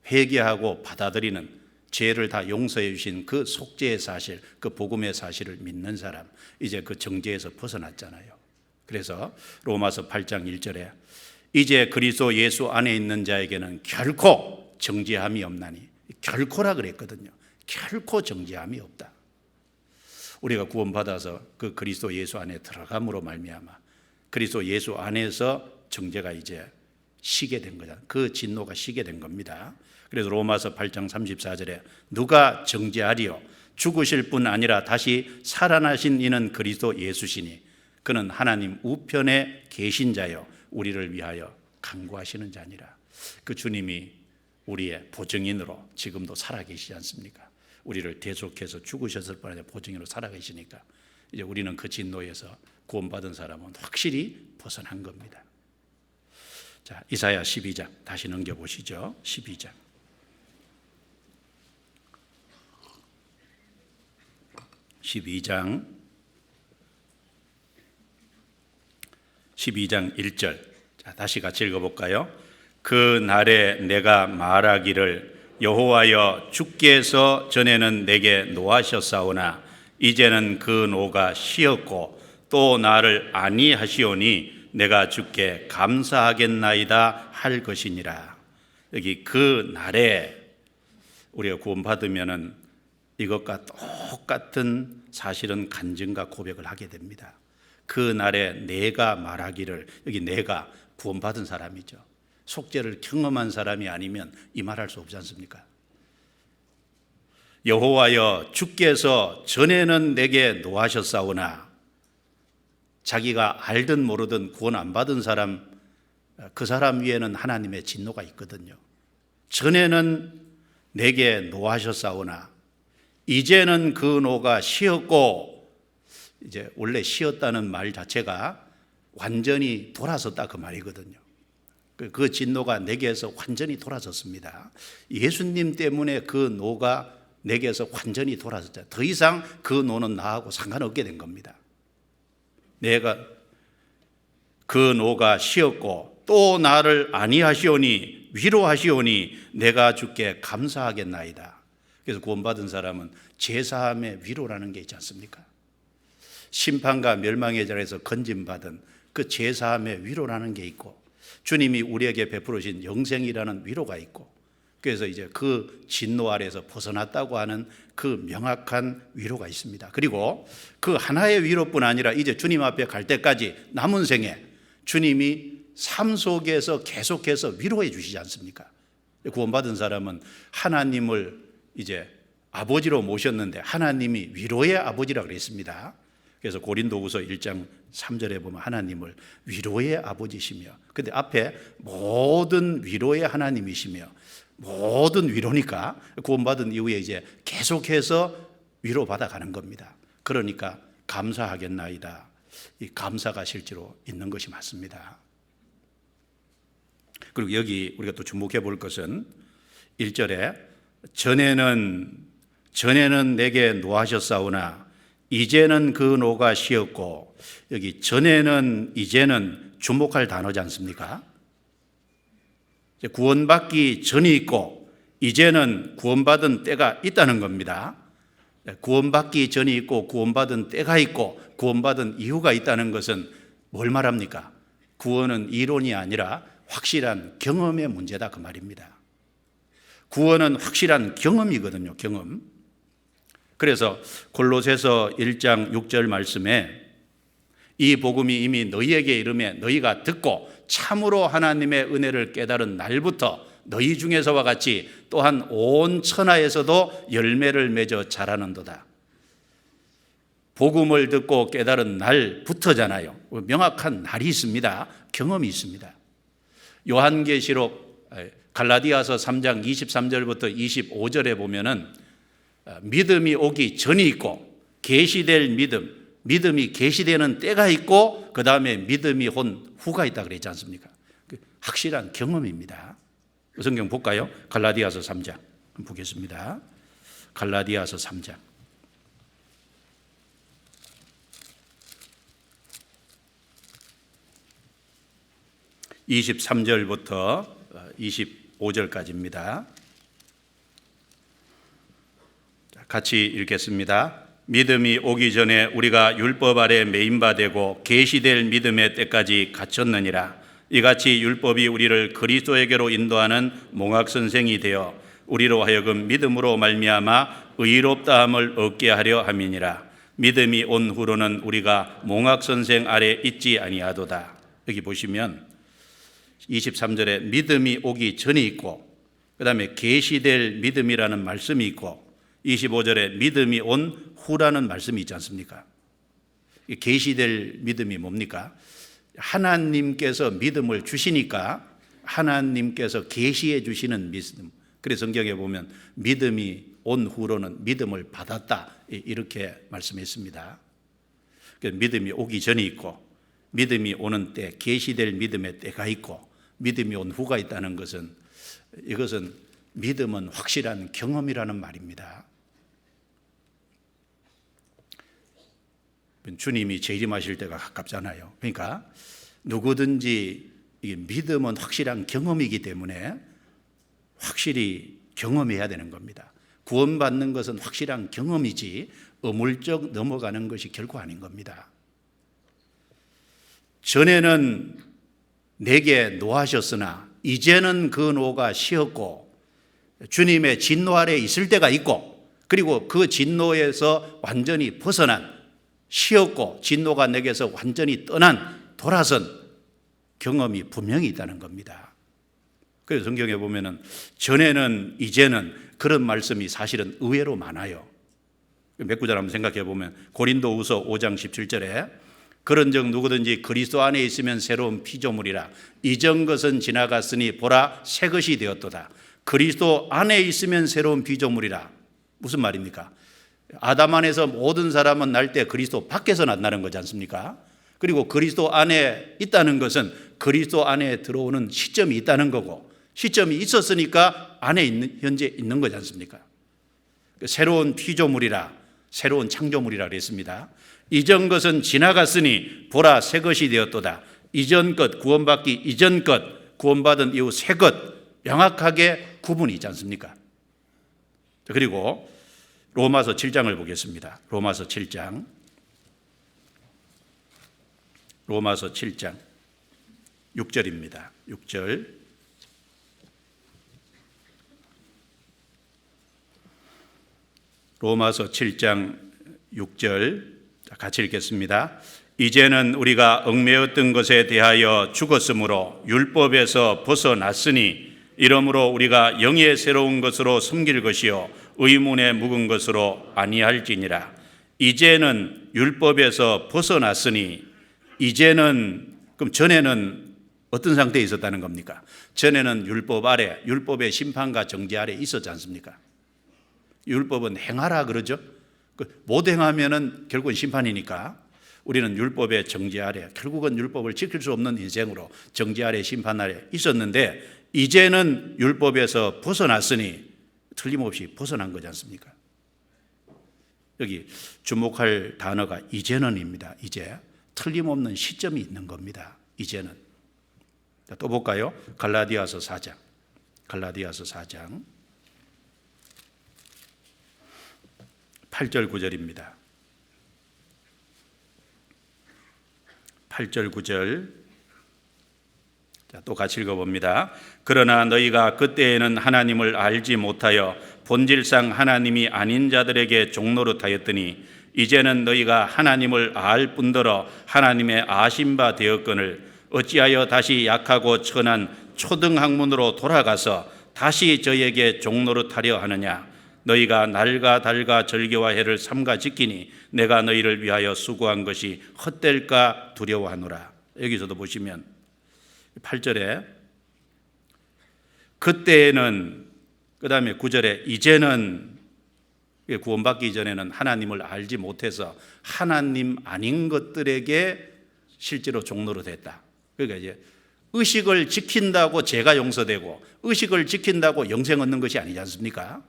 회개하고 받아들이는 죄를 다 용서해 주신 그 속죄의 사실, 그 복음의 사실을 믿는 사람, 이제 그 정죄에서 벗어났잖아요. 그래서 로마서 8장 1절에 이제 그리스도 예수 안에 있는 자에게는 결코 정죄함이 없나니, 결코라 그랬거든요. 결코 정죄함이 없다. 우리가 구원받아서 그 그리스도 예수 안에 들어감으로 말미암아 그리스도 예수 안에서 정죄가 이제 쉬게 된 거다. 그 진노가 쉬게 된 겁니다. 그래서 로마서 8장 34절에 누가 정죄하리요? 죽으실 뿐 아니라 다시 살아나신 이는 그리스도 예수시니 그는 하나님 우편에 계신 자요 우리를 위하여 간구하시는 자니라. 그 주님이 우리의 보증인으로 지금도 살아계시지 않습니까? 우리를 대속해서 죽으셨을 뿐 아니라 보증인으로 살아계시니까 이제 우리는 그 진노에서 구원받은 사람은 확실히 벗어난 겁니다. 자, 이사야 12장 다시 넘겨보시죠. 12장. 12장 1절. 자, 다시 같이 읽어볼까요? 그 날에 내가 말하기를 여호와여 주께서 전에는 내게 노하셨사오나 이제는 그 노가 쉬었고 또 나를 아니하시오니 내가 주께 감사하겠나이다 할 것이니라. 여기 그 날에 우리가 구원받으면은 이것과 똑같은 사실은 간증과 고백을 하게 됩니다. 그 날에 내가 말하기를, 여기 내가 구원받은 사람이죠. 속죄를 경험한 사람이 아니면 이 말할 수 없지 않습니까? 여호와여 주께서 전에는 내게 노하셨사오나, 자기가 알든 모르든 구원 안 받은 사람, 그 사람 위에는 하나님의 진노가 있거든요. 전에는 내게 노하셨사오나 이제는 그 노가 쉬었고, 이제 원래 쉬었다는 말 자체가 완전히 돌아섰다 그 말이거든요. 그 진노가 내게서 완전히 돌아섰습니다. 예수님 때문에 그 노가 내게서 완전히 돌아섰죠. 더 이상 그 노는 나하고 상관없게 된 겁니다. 내가 그 노가 쉬었고 또 나를 아니하시오니 위로하시오니 내가 주께 감사하겠나이다. 그래서 구원받은 사람은 제사함의 위로라는 게 있지 않습니까? 심판과 멸망의 자리에서 건짐받은 그 제사함의 위로라는 게 있고, 주님이 우리에게 베풀으신 영생이라는 위로가 있고, 그래서 이제 그 진노 아래에서 벗어났다고 하는 그 명확한 위로가 있습니다. 그리고 그 하나의 위로뿐 아니라 이제 주님 앞에 갈 때까지 남은 생에 주님이 삶 속에서 계속해서 위로해 주시지 않습니까? 구원받은 사람은 하나님을 이제 아버지로 모셨는데 하나님이 위로의 아버지라고 그랬습니다. 그래서 고린도후서 1장 3절에 보면 하나님을 위로의 아버지시며, 근데 앞에 모든 위로의 하나님이시며, 모든 위로니까 구원받은 이후에 이제 계속해서 위로받아 가는 겁니다. 그러니까 감사하겠나이다. 이 감사가 실제로 있는 것이 맞습니다. 그리고 여기 우리가 또 주목해 볼 것은 1절에 전에는 내게 노하셨사오나 이제는 그 노가 쉬었고, 여기 전에는 이제는 주목할 단어지 않습니까? 구원받기 전이 있고 이제는 구원받은 때가 있다는 겁니다. 구원받기 전이 있고 구원받은 때가 있고 구원받은 이유가 있다는 것은 뭘 말합니까? 구원은 이론이 아니라 확실한 경험의 문제다 그 말입니다. 구원은 확실한 경험이거든요. 경험. 그래서 골로새서 1장 6절 말씀에 이 복음이 이미 너희에게 이르매 너희가 듣고 참으로 하나님의 은혜를 깨달은 날부터 너희 중에서와 같이 또한 온 천하에서도 열매를 맺어 자라는도다. 복음을 듣고 깨달은 날부터잖아요. 명확한 날이 있습니다. 경험이 있습니다. 요한계시록 갈라디아서 3장 23절부터 25절에 보면은 믿음이 오기 전이 있고 계시될 믿음이 계시되는 때가 있고 그 다음에 믿음이 온 후가 있다 그랬지 않습니까? 확실한 경험입니다. 성경 볼까요? 갈라디아서 3장 보겠습니다. 갈라디아서 3장 23절부터 25절까지입니다. 같이 읽겠습니다. 믿음이 오기 전에 우리가 율법 아래 매인 바 되고 계시될 믿음의 때까지 갇혔느니라. 이같이 율법이 우리를 그리스도에게로 인도하는 몽학 선생이 되어 우리로 하여금 믿음으로 말미암아 의롭다함을 얻게 하려 함이니라. 믿음이 온 후로는 우리가 몽학 선생 아래 있지 아니하도다. 여기 보시면 23절에 믿음이 오기 전이 있고 그 다음에 계시될 믿음이라는 말씀이 있고 25절에 믿음이 온 후라는 말씀이 있지 않습니까? 계시될 믿음이 뭡니까? 하나님께서 믿음을 주시니까 하나님께서 계시해 주시는 믿음. 그래서 성경에 보면 믿음이 온 후로는 믿음을 받았다 이렇게 말씀했습니다. 믿음이 오기 전이 있고 믿음이 오는 때 계시될 믿음의 때가 있고 믿음이 온 후가 있다는 것은, 이것은 믿음은 확실한 경험이라는 말입니다. 주님이 재림하실 때가 가깝잖아요. 그러니까 누구든지 이게 믿음은 확실한 경험이기 때문에 확실히 경험해야 되는 겁니다. 구원받는 것은 확실한 경험이지 어물쩍 넘어가는 것이 결코 아닌 겁니다. 전에는 내게 노하셨으나 이제는 그 노가 쉬었고, 주님의 진노 아래 있을 때가 있고, 그리고 그 진노에서 완전히 벗어난, 쉬었고 진노가 내게서 완전히 떠난, 돌아선 경험이 분명히 있다는 겁니다. 그래서 성경에 보면은 전에는 이제는 그런 말씀이 사실은 의외로 많아요. 몇 구절 한번 생각해 보면 고린도후서 5장 17절에 그런즉 누구든지 그리스도 안에 있으면 새로운 피조물이라 이전 것은 지나갔으니 보라 새 것이 되었도다. 그리스도 안에 있으면 새로운 피조물이라. 무슨 말입니까? 아담 안에서 모든 사람은 날 때 그리스도 밖에서 난다는 거지 않습니까? 그리고 그리스도 안에 있다는 것은 그리스도 안에 들어오는 시점이 있다는 거고, 시점이 있었으니까 안에 현재 있는 거지 않습니까? 새로운 피조물이라, 새로운 창조물이라 그랬습니다. 이전 것은 지나갔으니 보라 새 것이 되었도다. 이전 것, 구원받기 이전 것, 구원받은 이후 새 것, 명확하게 구분이 있지 않습니까? 그리고 로마서 7장을 보겠습니다. 로마서 7장 6절입니다. 6절. 로마서 7장 6절 같이 읽겠습니다. 이제는 우리가 얽매였던 것에 대하여 죽었으므로 율법에서 벗어났으니 이러므로 우리가 영의 새로운 것으로 섬길 것이요 의문에 묵은 것으로 아니할지니라. 이제는 율법에서 벗어났으니, 이제는, 그럼 전에는 어떤 상태에 있었다는 겁니까? 전에는 율법 아래, 율법의 심판과 정죄 아래 있었지 않습니까? 율법은 행하라 그러죠. 못 행하면은 결국은 심판이니까 우리는 율법의 정죄 아래, 결국은 율법을 지킬 수 없는 인생으로 정죄 아래, 심판 아래 있었는데, 이제는 율법에서 벗어났으니, 틀림없이 벗어난 거지 않습니까? 여기 주목할 단어가 이제는입니다. 이제 틀림없는 시점이 있는 겁니다. 이제는. 또 볼까요? 갈라디아서 4장 8절 9절입니다. 8절 9절 또 같이 읽어봅니다. 그러나 너희가 그때에는 하나님을 알지 못하여 본질상 하나님이 아닌 자들에게 종노릇하였더니 이제는 너희가 하나님을 알 뿐더러 하나님의 아신 바 되었거늘 어찌하여 다시 약하고 천한 초등학문으로 돌아가서 다시 저에게 종노릇하려 하느냐. 너희가 날과 달과 절개와 해를 삼가 지키니 내가 너희를 위하여 수고한 것이 헛될까 두려워하노라. 여기서도 보시면 8절에 그때에는, 그 다음에 9절에 이제는, 구원받기 전에는 하나님을 알지 못해서 하나님 아닌 것들에게 실제로 종노릇했다. 그러니까 이제 의식을 지킨다고 죄가 용서되고 의식을 지킨다고 영생 얻는 것이 아니지 않습니까?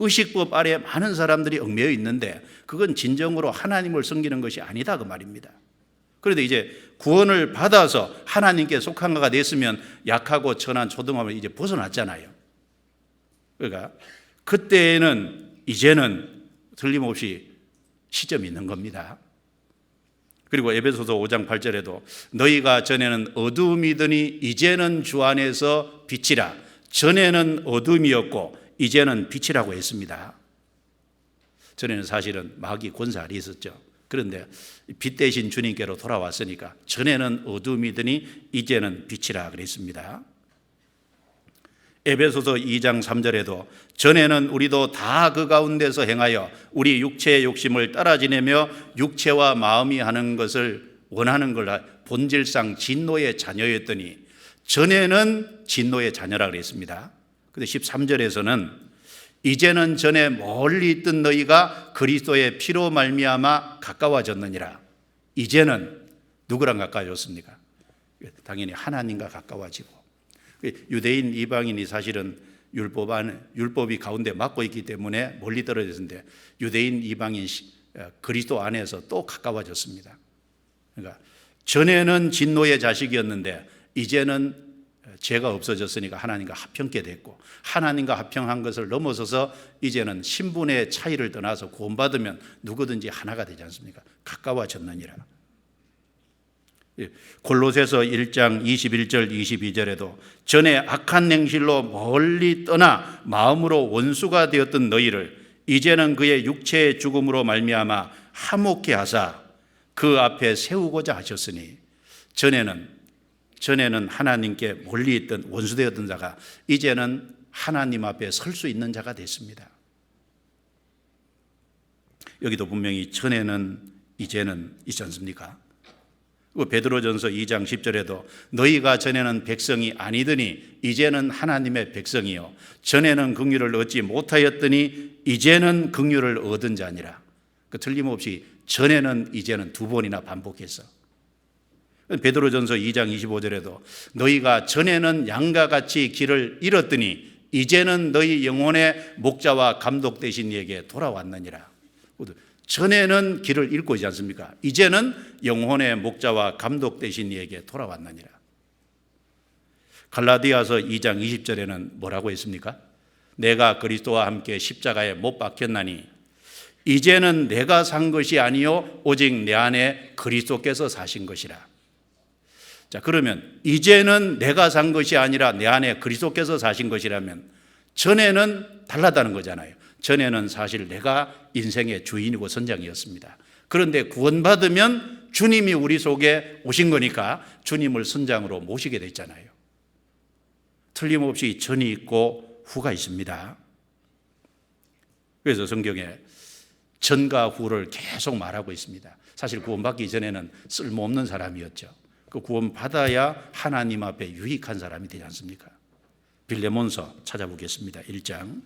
의식법 아래 많은 사람들이 얽매여 있는데 그건 진정으로 하나님을 섬기는 것이 아니다 그 말입니다. 그런데 이제 구원을 받아서 하나님께 속한 자가 됐으면 약하고 천한 초등함을 이제 벗어났잖아요. 그러니까 그때에는, 이제는 틀림없이 시점이 있는 겁니다. 그리고 에베소서 5장 8절에도 너희가 전에는 어둠이더니 이제는 주 안에서 빛이라. 전에는 어둠이었고 이제는 빛이라고 했습니다. 전에는 사실은 마귀 권세 아래 있었죠. 그런데 빛 대신 주님께로 돌아왔으니까 전에는 어둠이더니 이제는 빛이라 그랬습니다. 에베소서 2장 3절에도 전에는 우리도 다 그 가운데서 행하여 우리 육체의 욕심을 따라 지내며 육체와 마음이 하는 것을 원하는 걸 본질상 진노의 자녀였더니 전에는 진노의 자녀라 그랬습니다. 근데 13절에서는 이제는 전에 멀리 있던 너희가 그리스도의 피로 말미암아 가까워졌느니라. 이제는 누구랑 가까워졌습니까? 당연히 하나님과 가까워지고 유대인 이방인이 사실은 율법이 가운데 막고 있기 때문에 멀리 떨어졌는데 유대인 이방인 그리스도 안에서 또 가까워졌습니다. 그러니까 전에는 진노의 자식이었는데 이제는 죄가 없어졌으니까 하나님과 합형케 됐고, 하나님과 합형한 것을 넘어서서 이제는 신분의 차이를 떠나서 구원받으면 누구든지 하나가 되지 않습니까? 가까워졌느니라. 골로새서 1장 21절 22절에도 전에 악한 행실로 멀리 떠나 마음으로 원수가 되었던 너희를 이제는 그의 육체의 죽음으로 말미암아 화목케 하사 그 앞에 세우고자 하셨으니, 전에는 하나님께 멀리 있던 원수되었던 자가 이제는 하나님 앞에 설 수 있는 자가 됐습니다. 여기도 분명히 전에는 이제는 있지 않습니까? 베드로전서 2장 10절에도 너희가 전에는 백성이 아니더니 이제는 하나님의 백성이요 전에는 긍휼을 얻지 못하였더니 이제는 긍휼을 얻은 자니라. 틀림없이 전에는 이제는 두 번이나 반복해서, 베드로전서 2장 25절에도 너희가 전에는 양과 같이 길을 잃었더니 이제는 너희 영혼의 목자와 감독 되신 이에게 돌아왔느니라. 전에는 길을 잃고 있지 않습니까? 이제는 영혼의 목자와 감독 되신 이에게 돌아왔느니라. 갈라디아서 2장 20절에는 뭐라고 했습니까? 내가 그리스도와 함께 십자가에 못 박혔나니 이제는 내가 산 것이 아니요 오직 내 안에 그리스도께서 사신 것이라. 자, 그러면 이제는 내가 산 것이 아니라 내 안에 그리스도께서 사신 것이라면 전에는 달랐다는 거잖아요. 전에는 사실 내가 인생의 주인이고 선장이었습니다. 그런데 구원받으면 주님이 우리 속에 오신 거니까 주님을 선장으로 모시게 됐잖아요. 틀림없이 전이 있고 후가 있습니다. 그래서 성경에 전과 후를 계속 말하고 있습니다. 사실 구원받기 전에는 쓸모없는 사람이었죠. 그 구원받아야 하나님 앞에 유익한 사람이 되지 않습니까? 빌레몬서 찾아보겠습니다. 1장.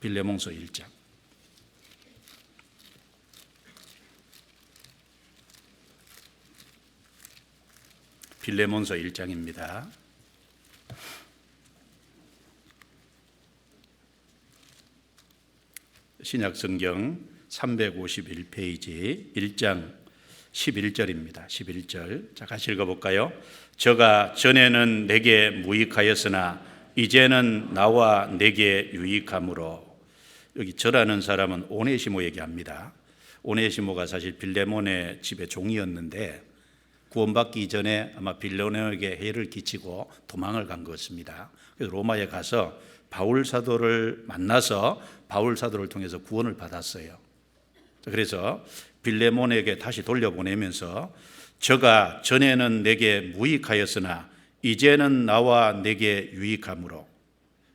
빌레몬서 1장. 빌레몬서 1장입니다. 신약성경 351페이지 1장 11절입니다. 11절. 자, 같이 읽어볼까요? 저가 전에는 내게 무익하였으나 이제는 나와 내게 유익함으로. 여기 저라는 사람은 오네시모 얘기합니다. 오네시모가 사실 빌레몬의 집의 종이었는데 구원받기 전에 아마 빌레몬에게 해를 끼치고 도망을 간 것입니다. 그래서 로마에 가서 바울 사도를 만나서 바울 사도를 통해서 구원을 받았어요. 그래서 빌레몬에게 다시 돌려보내면서 저가 전에는 내게 무익하였으나 이제는 나와 내게 유익함으로.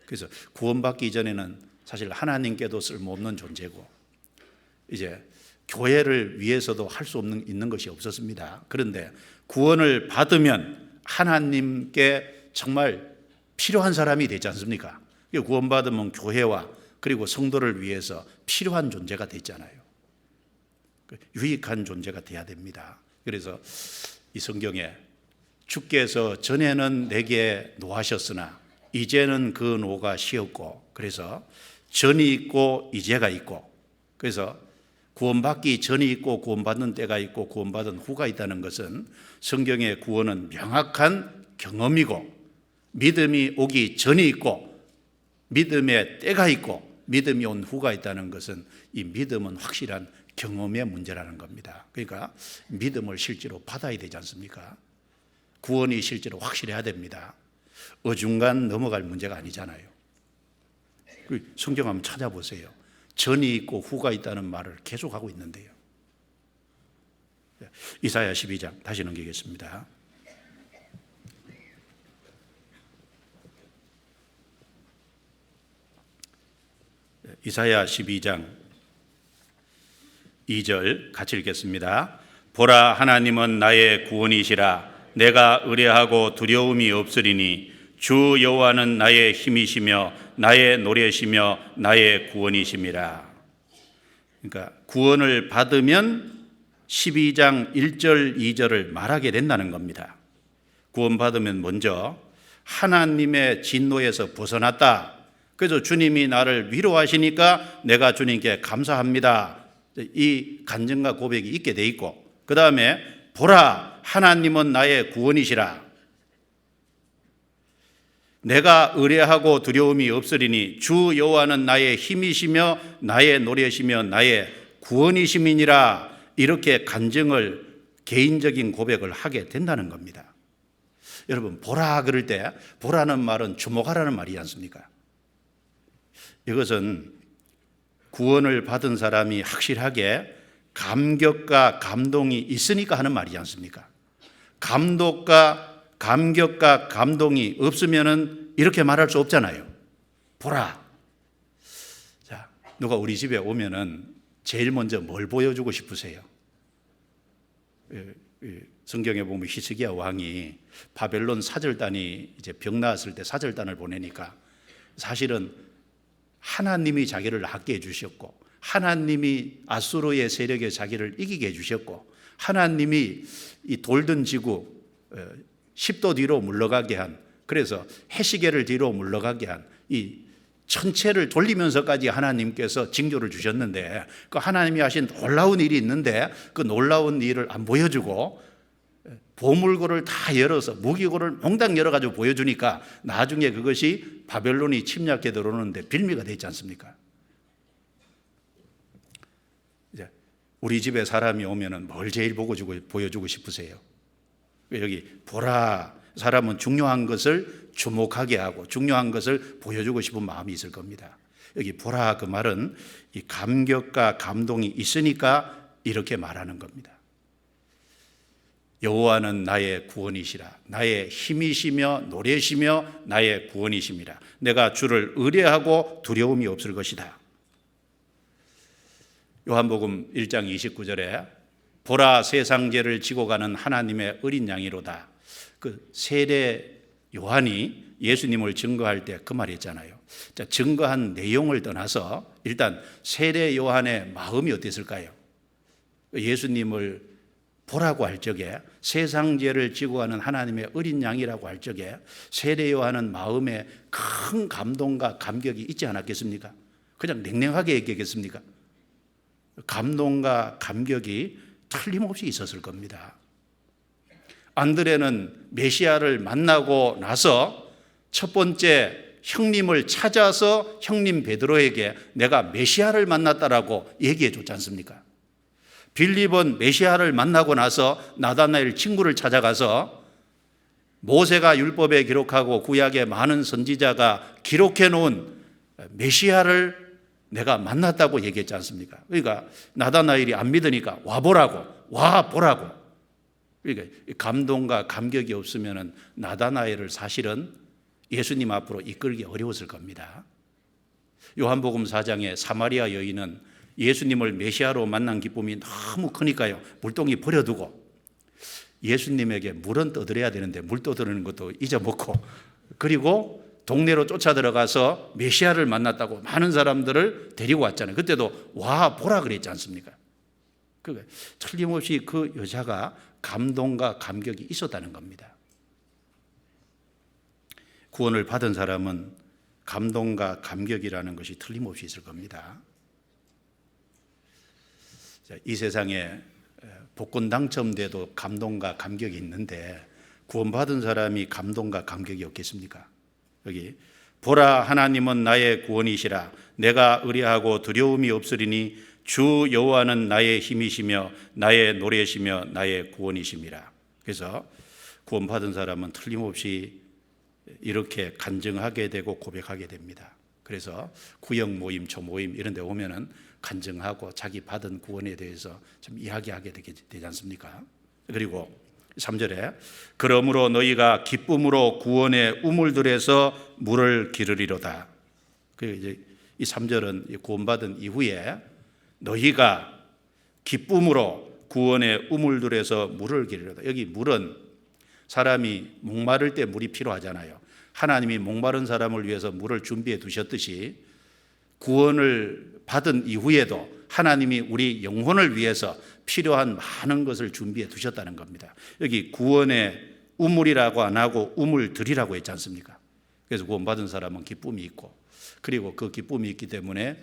그래서 구원받기 전에는 사실 하나님께도 쓸모없는 존재고 이제 교회를 위해서도 할 수 있는 것이 없었습니다. 그런데 구원을 받으면 하나님께 정말 필요한 사람이 되지 않습니까? 구원받으면 교회와 그리고 성도를 위해서 필요한 존재가 됐잖아요. 유익한 존재가 돼야 됩니다. 그래서 이 성경에 주께서 전에는 내게 노하셨으나 이제는 그 노가 쉬었고, 그래서 전이 있고 이제가 있고, 그래서 구원받기 전이 있고 구원받는 때가 있고 구원받은 후가 있다는 것은 성경의 구원은 명확한 경험이고 믿음이 오기 전이 있고 믿음의 때가 있고 믿음이 온 후가 있다는 것은 이 믿음은 확실한 경험의 문제라는 겁니다. 그러니까 믿음을 실제로 받아야 되지 않습니까? 구원이 실제로 확실해야 됩니다. 어중간 넘어갈 문제가 아니잖아요. 성경 한번 찾아보세요. 전이 있고 후가 있다는 말을 계속하고 있는데요. 이사야 12장 다시 넘기겠습니다. 이사야 12장 2절 같이 읽겠습니다. 보라, 하나님은 나의 구원이시라. 내가 의뢰하고 두려움이 없으리니 주 여호와는 나의 힘이시며 나의 노래시며 나의 구원이심이라. 그러니까 구원을 받으면 12장 1절 2절을 말하게 된다는 겁니다. 구원받으면 먼저 하나님의 진노에서 벗어났다. 그래서 주님이 나를 위로하시니까 내가 주님께 감사합니다. 이 간증과 고백이 있게 돼 있고, 그 다음에 보라, 하나님은 나의 구원이시라. 내가 의뢰하고 두려움이 없으리니 주 여호와는 나의 힘이시며 나의 노래시며 나의 구원이심이니라. 이렇게 간증을, 개인적인 고백을 하게 된다는 겁니다. 여러분, 보라 그럴 때 보라는 말은 주목하라는 말이지 않습니까? 이것은 구원을 받은 사람이 확실하게 감격과 감동이 있으니까 하는 말이지 않습니까? 감격과 감동이 없으면은 이렇게 말할 수 없잖아요. 보라. 자, 누가 우리 집에 오면은 제일 먼저 뭘 보여주고 싶으세요? 성경에 보면 히스기야 왕이 바벨론 사절단이 이제 병 나았을 때 사절단을 보내니까 사실은 하나님이 자기를 낫게 해주셨고, 하나님이 아수르의 세력의 자기를 이기게 해주셨고, 하나님이 이 돌든 지구 10도 뒤로 물러가게 한, 그래서 해시계를 뒤로 물러가게 한 이 천체를 돌리면서까지 하나님께서 징조를 주셨는데, 그 하나님이 하신 놀라운 일이 있는데 그 놀라운 일을 안 보여주고 보물고를 다 열어서 무기고를 몽땅 열어가지고 보여주니까 나중에 그것이 바벨론이 침략해 들어오는데 빌미가 되지 않습니까? 이제 우리 집에 사람이 오면은 뭘 제일 보여주고 싶으세요? 여기 보라, 사람은 중요한 것을 주목하게 하고 중요한 것을 보여주고 싶은 마음이 있을 겁니다. 여기 보라, 그 말은 이 감격과 감동이 있으니까 이렇게 말하는 겁니다. 여호와는 나의 구원이시라. 나의 힘이시며 노래시며 나의 구원이심이라. 내가 주를 의뢰하고 두려움이 없을 것이다. 요한복음 1장 29절에 보라, 세상 죄를 지고 가는 하나님의 어린 양이로다. 그 세례 요한이 예수님을 증거할 때 그 말이 있잖아요. 자, 증거한 내용을 떠나서 일단 세례 요한의 마음이 어땠을까요? 예수님을 보라고 할 적에, 세상 죄를 지고 가는 하나님의 어린 양이라고 할 적에 세례 요한은 마음에 큰 감동과 감격이 있지 않았겠습니까? 그냥 냉랭하게 얘기했겠습니까? 감동과 감격이 틀림없이 있었을 겁니다. 안드레는 메시아를 만나고 나서 첫 번째 형님을 찾아서 형님 베드로에게 내가 메시아를 만났다라고 얘기해 줬지 않습니까? 빌립은 메시아를 만나고 나서 나다나엘 친구를 찾아가서 모세가 율법에 기록하고 구약에 많은 선지자가 기록해 놓은 메시아를 내가 만났다고 얘기했지 않습니까? 그러니까 나다나엘이 안 믿으니까 와 보라고. 그러니까 감동과 감격이 없으면 나다나엘을 사실은 예수님 앞으로 이끌기 어려웠을 겁니다. 요한복음 4장에 사마리아 여인은 예수님을 메시아로 만난 기쁨이 너무 크니까요, 물동이 버려두고 예수님에게 물은 떠드려야 되는데 물 떠드리는 것도 잊어먹고, 그리고 동네로 쫓아 들어가서 메시아를 만났다고 많은 사람들을 데리고 왔잖아요. 그때도 와 보라 그랬지 않습니까? 그러니까 틀림없이 그 여자가 감동과 감격이 있었다는 겁니다. 구원을 받은 사람은 감동과 감격이라는 것이 틀림없이 있을 겁니다. 이 세상에 복권 당첨돼도 감동과 감격이 있는데 구원받은 사람이 감동과 감격이 없겠습니까? 여기 보라, 하나님은 나의 구원이시라. 내가 의뢰하고 두려움이 없으리니 주 여호와는 나의 힘이시며 나의 노래시며 나의 구원이심이라. 그래서 구원받은 사람은 틀림없이 이렇게 간증하게 되고 고백하게 됩니다. 그래서 구역 모임, 초모임 이런 데 오면은 간증하고 자기 받은 구원에 대해서 좀 이야기하게 되지 않습니까? 그리고 3절에 그러므로 너희가 기쁨으로 구원의 우물들에서 물을 기르리로다. 이제 이 3절은 구원받은 이후에 너희가 기쁨으로 구원의 우물들에서 물을 기르리로다. 여기 물은 사람이 목마를 때 물이 필요하잖아요. 하나님이 목마른 사람을 위해서 물을 준비해 두셨듯이 구원을 받은 이후에도 하나님이 우리 영혼을 위해서 필요한 많은 것을 준비해 두셨다는 겁니다. 여기 구원의 우물이라고 안 하고 우물들이라고 했지 않습니까? 그래서 구원받은 사람은 기쁨이 있고, 그리고 그 기쁨이 있기 때문에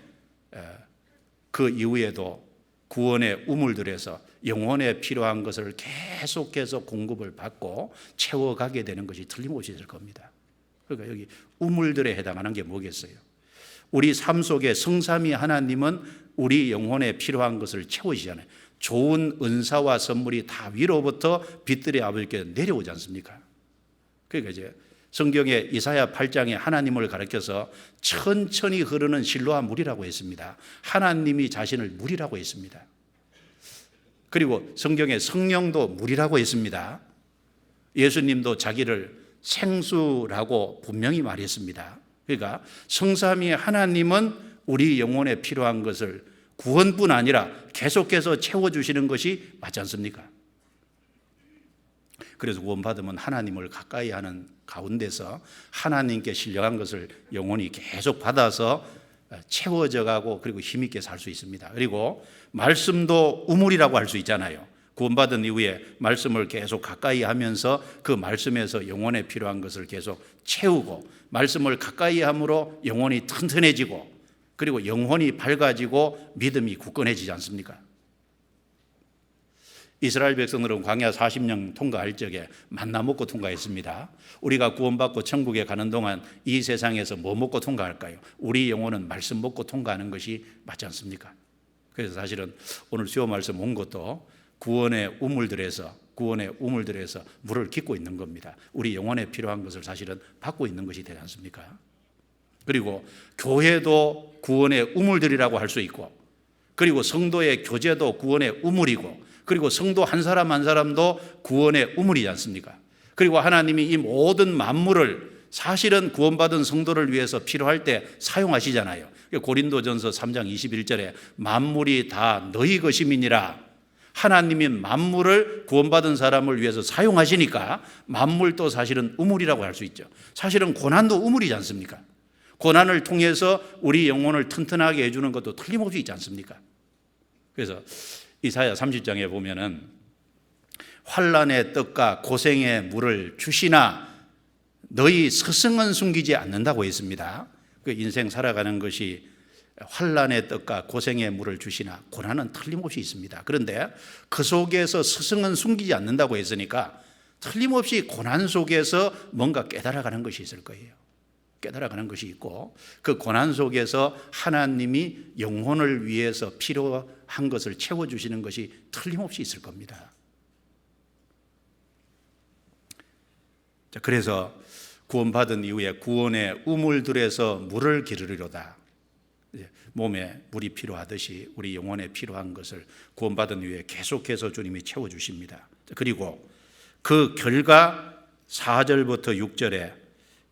그 이후에도 구원의 우물들에서 영혼에 필요한 것을 계속해서 공급을 받고 채워가게 되는 것이 틀림없이 될 겁니다. 그러니까 여기 우물들에 해당하는 게 뭐겠어요? 우리 삶 속에 성삼위 하나님은 우리 영혼에 필요한 것을 채우시잖아요. 좋은 은사와 선물이 다 위로부터 빛들의 아버지께 내려오지 않습니까? 그러니까 이제 성경의 이사야 8장에 하나님을 가리켜서 천천히 흐르는 실로아 물이라고 했습니다. 하나님이 자신을 물이라고 했습니다. 그리고 성경에 성령도 물이라고 했습니다. 예수님도 자기를 생수라고 분명히 말했습니다. 그러니까 성삼위 하나님은 우리 영혼에 필요한 것을 구원뿐 아니라 계속해서 채워주시는 것이 맞지 않습니까? 그래서 구원받으면 하나님을 가까이 하는 가운데서 하나님께 신령한 것을 영혼이 계속 받아서 채워져 가고, 그리고 힘있게 살 수 있습니다. 그리고 말씀도 우물이라고 할 수 있잖아요. 구원받은 이후에 말씀을 계속 가까이 하면서 그 말씀에서 영혼에 필요한 것을 계속 채우고, 말씀을 가까이 함으로 영혼이 튼튼해지고, 그리고 영혼이 밝아지고 믿음이 굳건해지지 않습니까? 이스라엘 백성들은 광야 40년 통과할 적에 만나 먹고 통과했습니다. 우리가 구원받고 천국에 가는 동안 이 세상에서 뭐 먹고 통과할까요? 우리 영혼은 말씀 먹고 통과하는 것이 맞지 않습니까? 그래서 사실은 오늘 수요 말씀 온 것도 구원의 우물들에서 물을 깃고 있는 겁니다. 우리 영혼에 필요한 것을 사실은 받고 있는 것이 되지 않습니까? 그리고 교회도 구원의 우물들이라고 할 수 있고, 그리고 성도의 교제도 구원의 우물이고, 그리고 성도 한 사람 한 사람도 구원의 우물이지 않습니까? 그리고 하나님이 이 모든 만물을 사실은 구원받은 성도를 위해서 필요할 때 사용하시잖아요. 고린도전서 3장 21절에 만물이 다 너희 것임이니라. 하나님이 만물을 구원받은 사람을 위해서 사용하시니까 만물도 사실은 우물이라고 할 수 있죠. 사실은 고난도 우물이지 않습니까? 고난을 통해서 우리 영혼을 튼튼하게 해주는 것도 틀림없이 있지 않습니까? 그래서 이사야 30장에 보면은 환난의 떡과 고생의 물을 주시나 너희 스승은 숨기지 않는다고 했습니다. 그 인생 살아가는 것이 환난의 떡과 고생의 물을 주시나, 고난은 틀림없이 있습니다. 그런데 그 속에서 스승은 숨기지 않는다고 했으니까 틀림없이 고난 속에서 뭔가 깨달아가는 것이 있을 거예요. 깨달아가는 것이 있고, 그 고난 속에서 하나님이 영혼을 위해서 필요한 것을 채워주시는 것이 틀림없이 있을 겁니다. 자, 그래서 구원받은 이후에 구원의 우물들에서 물을 기르리로다. 몸에 물이 필요하듯이 우리 영혼에 필요한 것을 구원받은 이후에 계속해서 주님이 채워주십니다. 그리고 그 결과 4절부터 6절에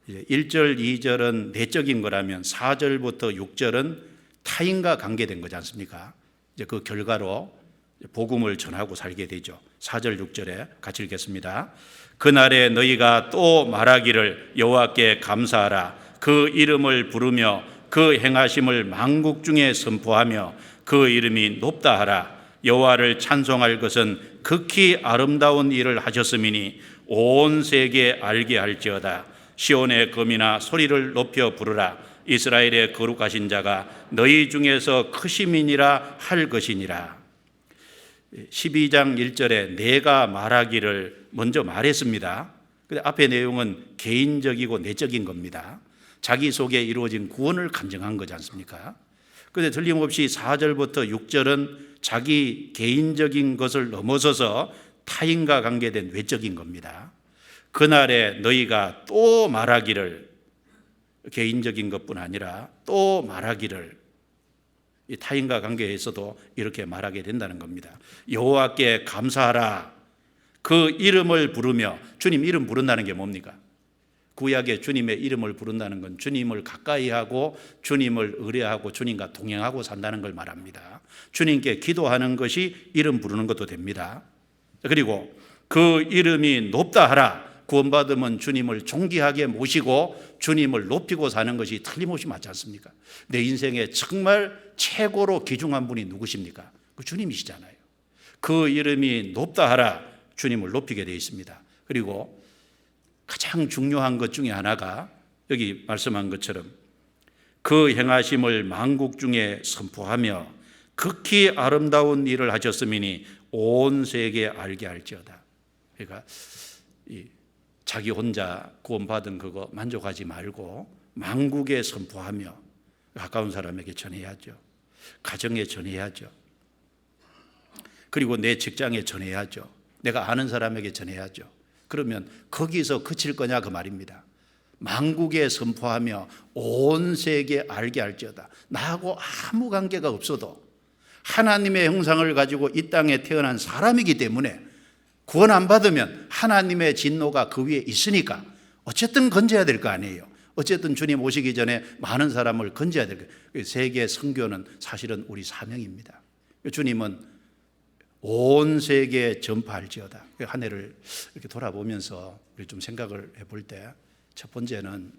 1절, 2절은 내적인 거라면 4절부터 6절은 타인과 관계된 거지 않습니까? 이제 그 결과로 복음을 전하고 살게 되죠. 4절, 6절에 같이 읽겠습니다. 그날에 너희가 또 말하기를 여호와께 감사하라. 그 이름을 부르며 그 행하심을 만국 중에 선포하며 그 이름이 높다 하라. 여호와를 찬송할 것은 극히 아름다운 일을 하셨음이니 온 세계에 알게 할지어다. 시온의 금이나 소리를 높여 부르라. 이스라엘의 거룩하신 자가 너희 중에서 크심이니라 할 것이니라. 12장 1절에 내가 말하기를 먼저 말했습니다. 근데 앞의 내용은 개인적이고 내적인 겁니다. 자기 속에 이루어진 구원을 간증한 거지 않습니까? 그런데 틀림없이 4절부터 6절은 자기 개인적인 것을 넘어서서 타인과 관계된 외적인 겁니다. 그날에 너희가 또 말하기를, 개인적인 것뿐 아니라 또 말하기를, 이 타인과 관계에서도 이렇게 말하게 된다는 겁니다. 여호와께 감사하라. 그 이름을 부르며, 주님 이름 부른다는 게 뭡니까? 구약의 주님의 이름을 부른다는 건 주님을 가까이 하고 주님을 의뢰하고 주님과 동행하고 산다는 걸 말합니다. 주님께 기도하는 것이 이름 부르는 것도 됩니다. 그리고 그 이름이 높다 하라. 구원받으면 주님을 존귀하게 모시고 주님을 높이고 사는 것이 틀림없이 맞지 않습니까? 내 인생에 정말 최고로 귀중한 분이 누구십니까? 그 주님이시잖아요. 그 이름이 높다 하라. 주님을 높이게 되어 있습니다. 그리고 가장 중요한 것 중에 하나가 여기 말씀한 것처럼 그 행하심을 만국 중에 선포하며 극히 아름다운 일을 하셨음이니 온 세계에 알게 할지어다. 그러니까 자기 혼자 구원받은 그거 만족하지 말고 만국에 선포하며 가까운 사람에게 전해야죠. 가정에 전해야죠. 그리고 내 직장에 전해야죠. 내가 아는 사람에게 전해야죠. 그러면 거기서 그칠 거냐 그 말입니다. 만국에 선포하며 온 세계에 알게 할지어다. 나하고 아무 관계가 없어도 하나님의 형상을 가지고 이 땅에 태어난 사람이기 때문에 구원 안 받으면 하나님의 진노가 그 위에 있으니까 어쨌든 건져야 될 거 아니에요. 어쨌든 주님 오시기 전에 많은 사람을 건져야 될 거예요. 세계 선교는 사실은 우리 사명입니다. 주님은 온 세계에 전파할지어다. 한 해를 이렇게 돌아보면서 우리 좀 생각을 해볼 때 첫 번째는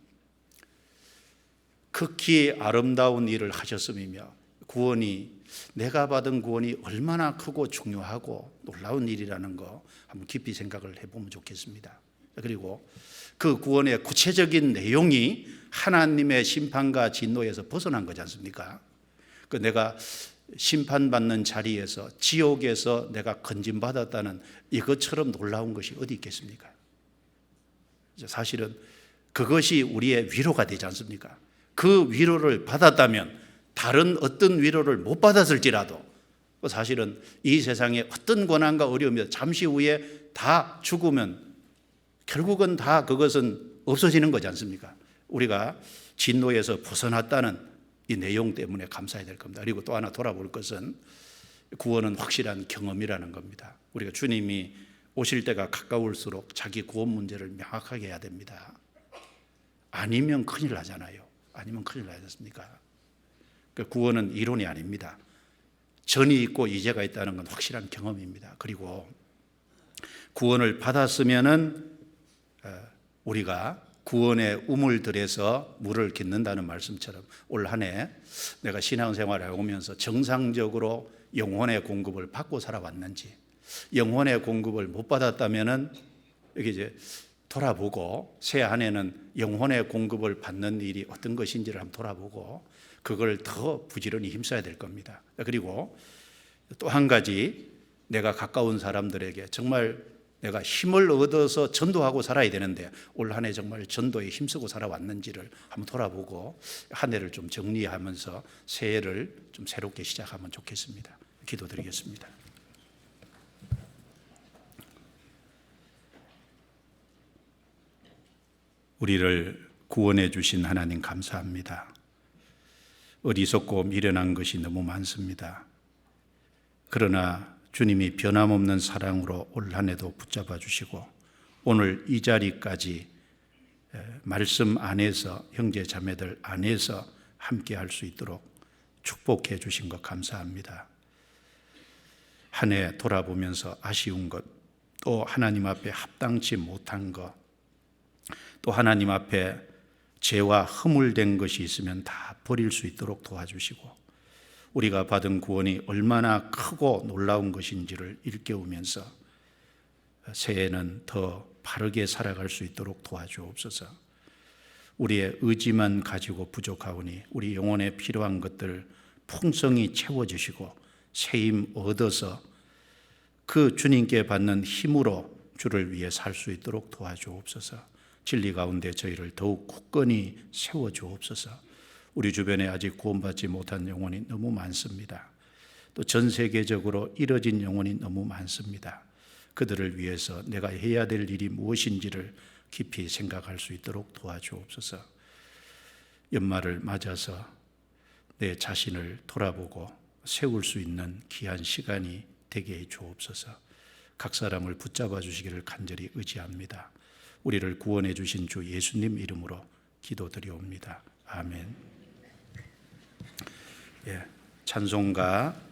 극히 아름다운 일을 하셨음이며 구원이 내가 받은 구원이 얼마나 크고 중요하고 놀라운 일이라는 거 한번 깊이 생각을 해보면 좋겠습니다. 그리고 그 구원의 구체적인 내용이 하나님의 심판과 진노에서 벗어난 거지 않습니까? 그 내가 심판받는 자리에서 지옥에서 내가 건진받았다는 이것처럼 놀라운 것이 어디 있겠습니까? 사실은 그것이 우리의 위로가 되지 않습니까? 그 위로를 받았다면 다른 어떤 위로를 못 받았을지라도 사실은 이 세상에 어떤 고난과 어려움이 잠시 후에 다 죽으면 결국은 다 그것은 없어지는 거지 않습니까? 우리가 진노에서 벗어났다는 이 내용 때문에 감사해야 될 겁니다. 그리고 또 하나 돌아볼 것은 구원은 확실한 경험이라는 겁니다. 우리가 주님이 오실 때가 가까울수록 자기 구원 문제를 명확하게 해야 됩니다. 아니면 큰일 나잖아요. 아니면 큰일 나지 않습니까? 구원은 이론이 아닙니다. 전이 있고 이제가 있다는 건 확실한 경험입니다. 그리고 구원을 받았으면은 우리가 구원의 우물들에서 물을 깃는다는 말씀처럼 올 한 해 내가 신앙생활을 해오면서 정상적으로 영혼의 공급을 받고 살아왔는지, 영혼의 공급을 못 받았다면은 여기 이제 돌아보고 새 한 해는 영혼의 공급을 받는 일이 어떤 것인지를 한번 돌아보고 그걸 더 부지런히 힘써야 될 겁니다. 그리고 또 한 가지, 내가 가까운 사람들에게 정말 내가 힘을 얻어서 전도하고 살아야 되는데 올 한 해 정말 전도에 힘쓰고 살아왔는지를 한번 돌아보고 한 해를 좀 정리하면서 새해를 좀 새롭게 시작하면 좋겠습니다. 기도드리겠습니다. 우리를 구원해 주신 하나님 감사합니다. 어리석고 미련한 것이 너무 많습니다. 그러나 주님이 변함없는 사랑으로 올 한 해도 붙잡아 주시고 오늘 이 자리까지 말씀 안에서 형제 자매들 안에서 함께 할 수 있도록 축복해 주신 것 감사합니다. 한 해 돌아보면서 아쉬운 것, 또 하나님 앞에 합당치 못한 것, 또 하나님 앞에 죄와 허물된 것이 있으면 다 버릴 수 있도록 도와주시고 우리가 받은 구원이 얼마나 크고 놀라운 것인지를 일깨우면서 새해는 더 바르게 살아갈 수 있도록 도와주옵소서. 우리의 의지만 가지고 부족하오니 우리 영혼에 필요한 것들 풍성히 채워주시고 새힘 얻어서 그 주님께 받는 힘으로 주를 위해 살 수 있도록 도와주옵소서. 진리 가운데 저희를 더욱 굳건히 세워주옵소서. 우리 주변에 아직 구원받지 못한 영혼이 너무 많습니다. 또 전 세계적으로 이뤄진 영혼이 너무 많습니다. 그들을 위해서 내가 해야 될 일이 무엇인지를 깊이 생각할 수 있도록 도와주옵소서. 연말을 맞아서 내 자신을 돌아보고 세울 수 있는 귀한 시간이 되게 해 주옵소서. 각 사람을 붙잡아 주시기를 간절히 의지합니다. 우리를 구원해 주신 주 예수님 이름으로 기도드리옵니다. 아멘. 찬송가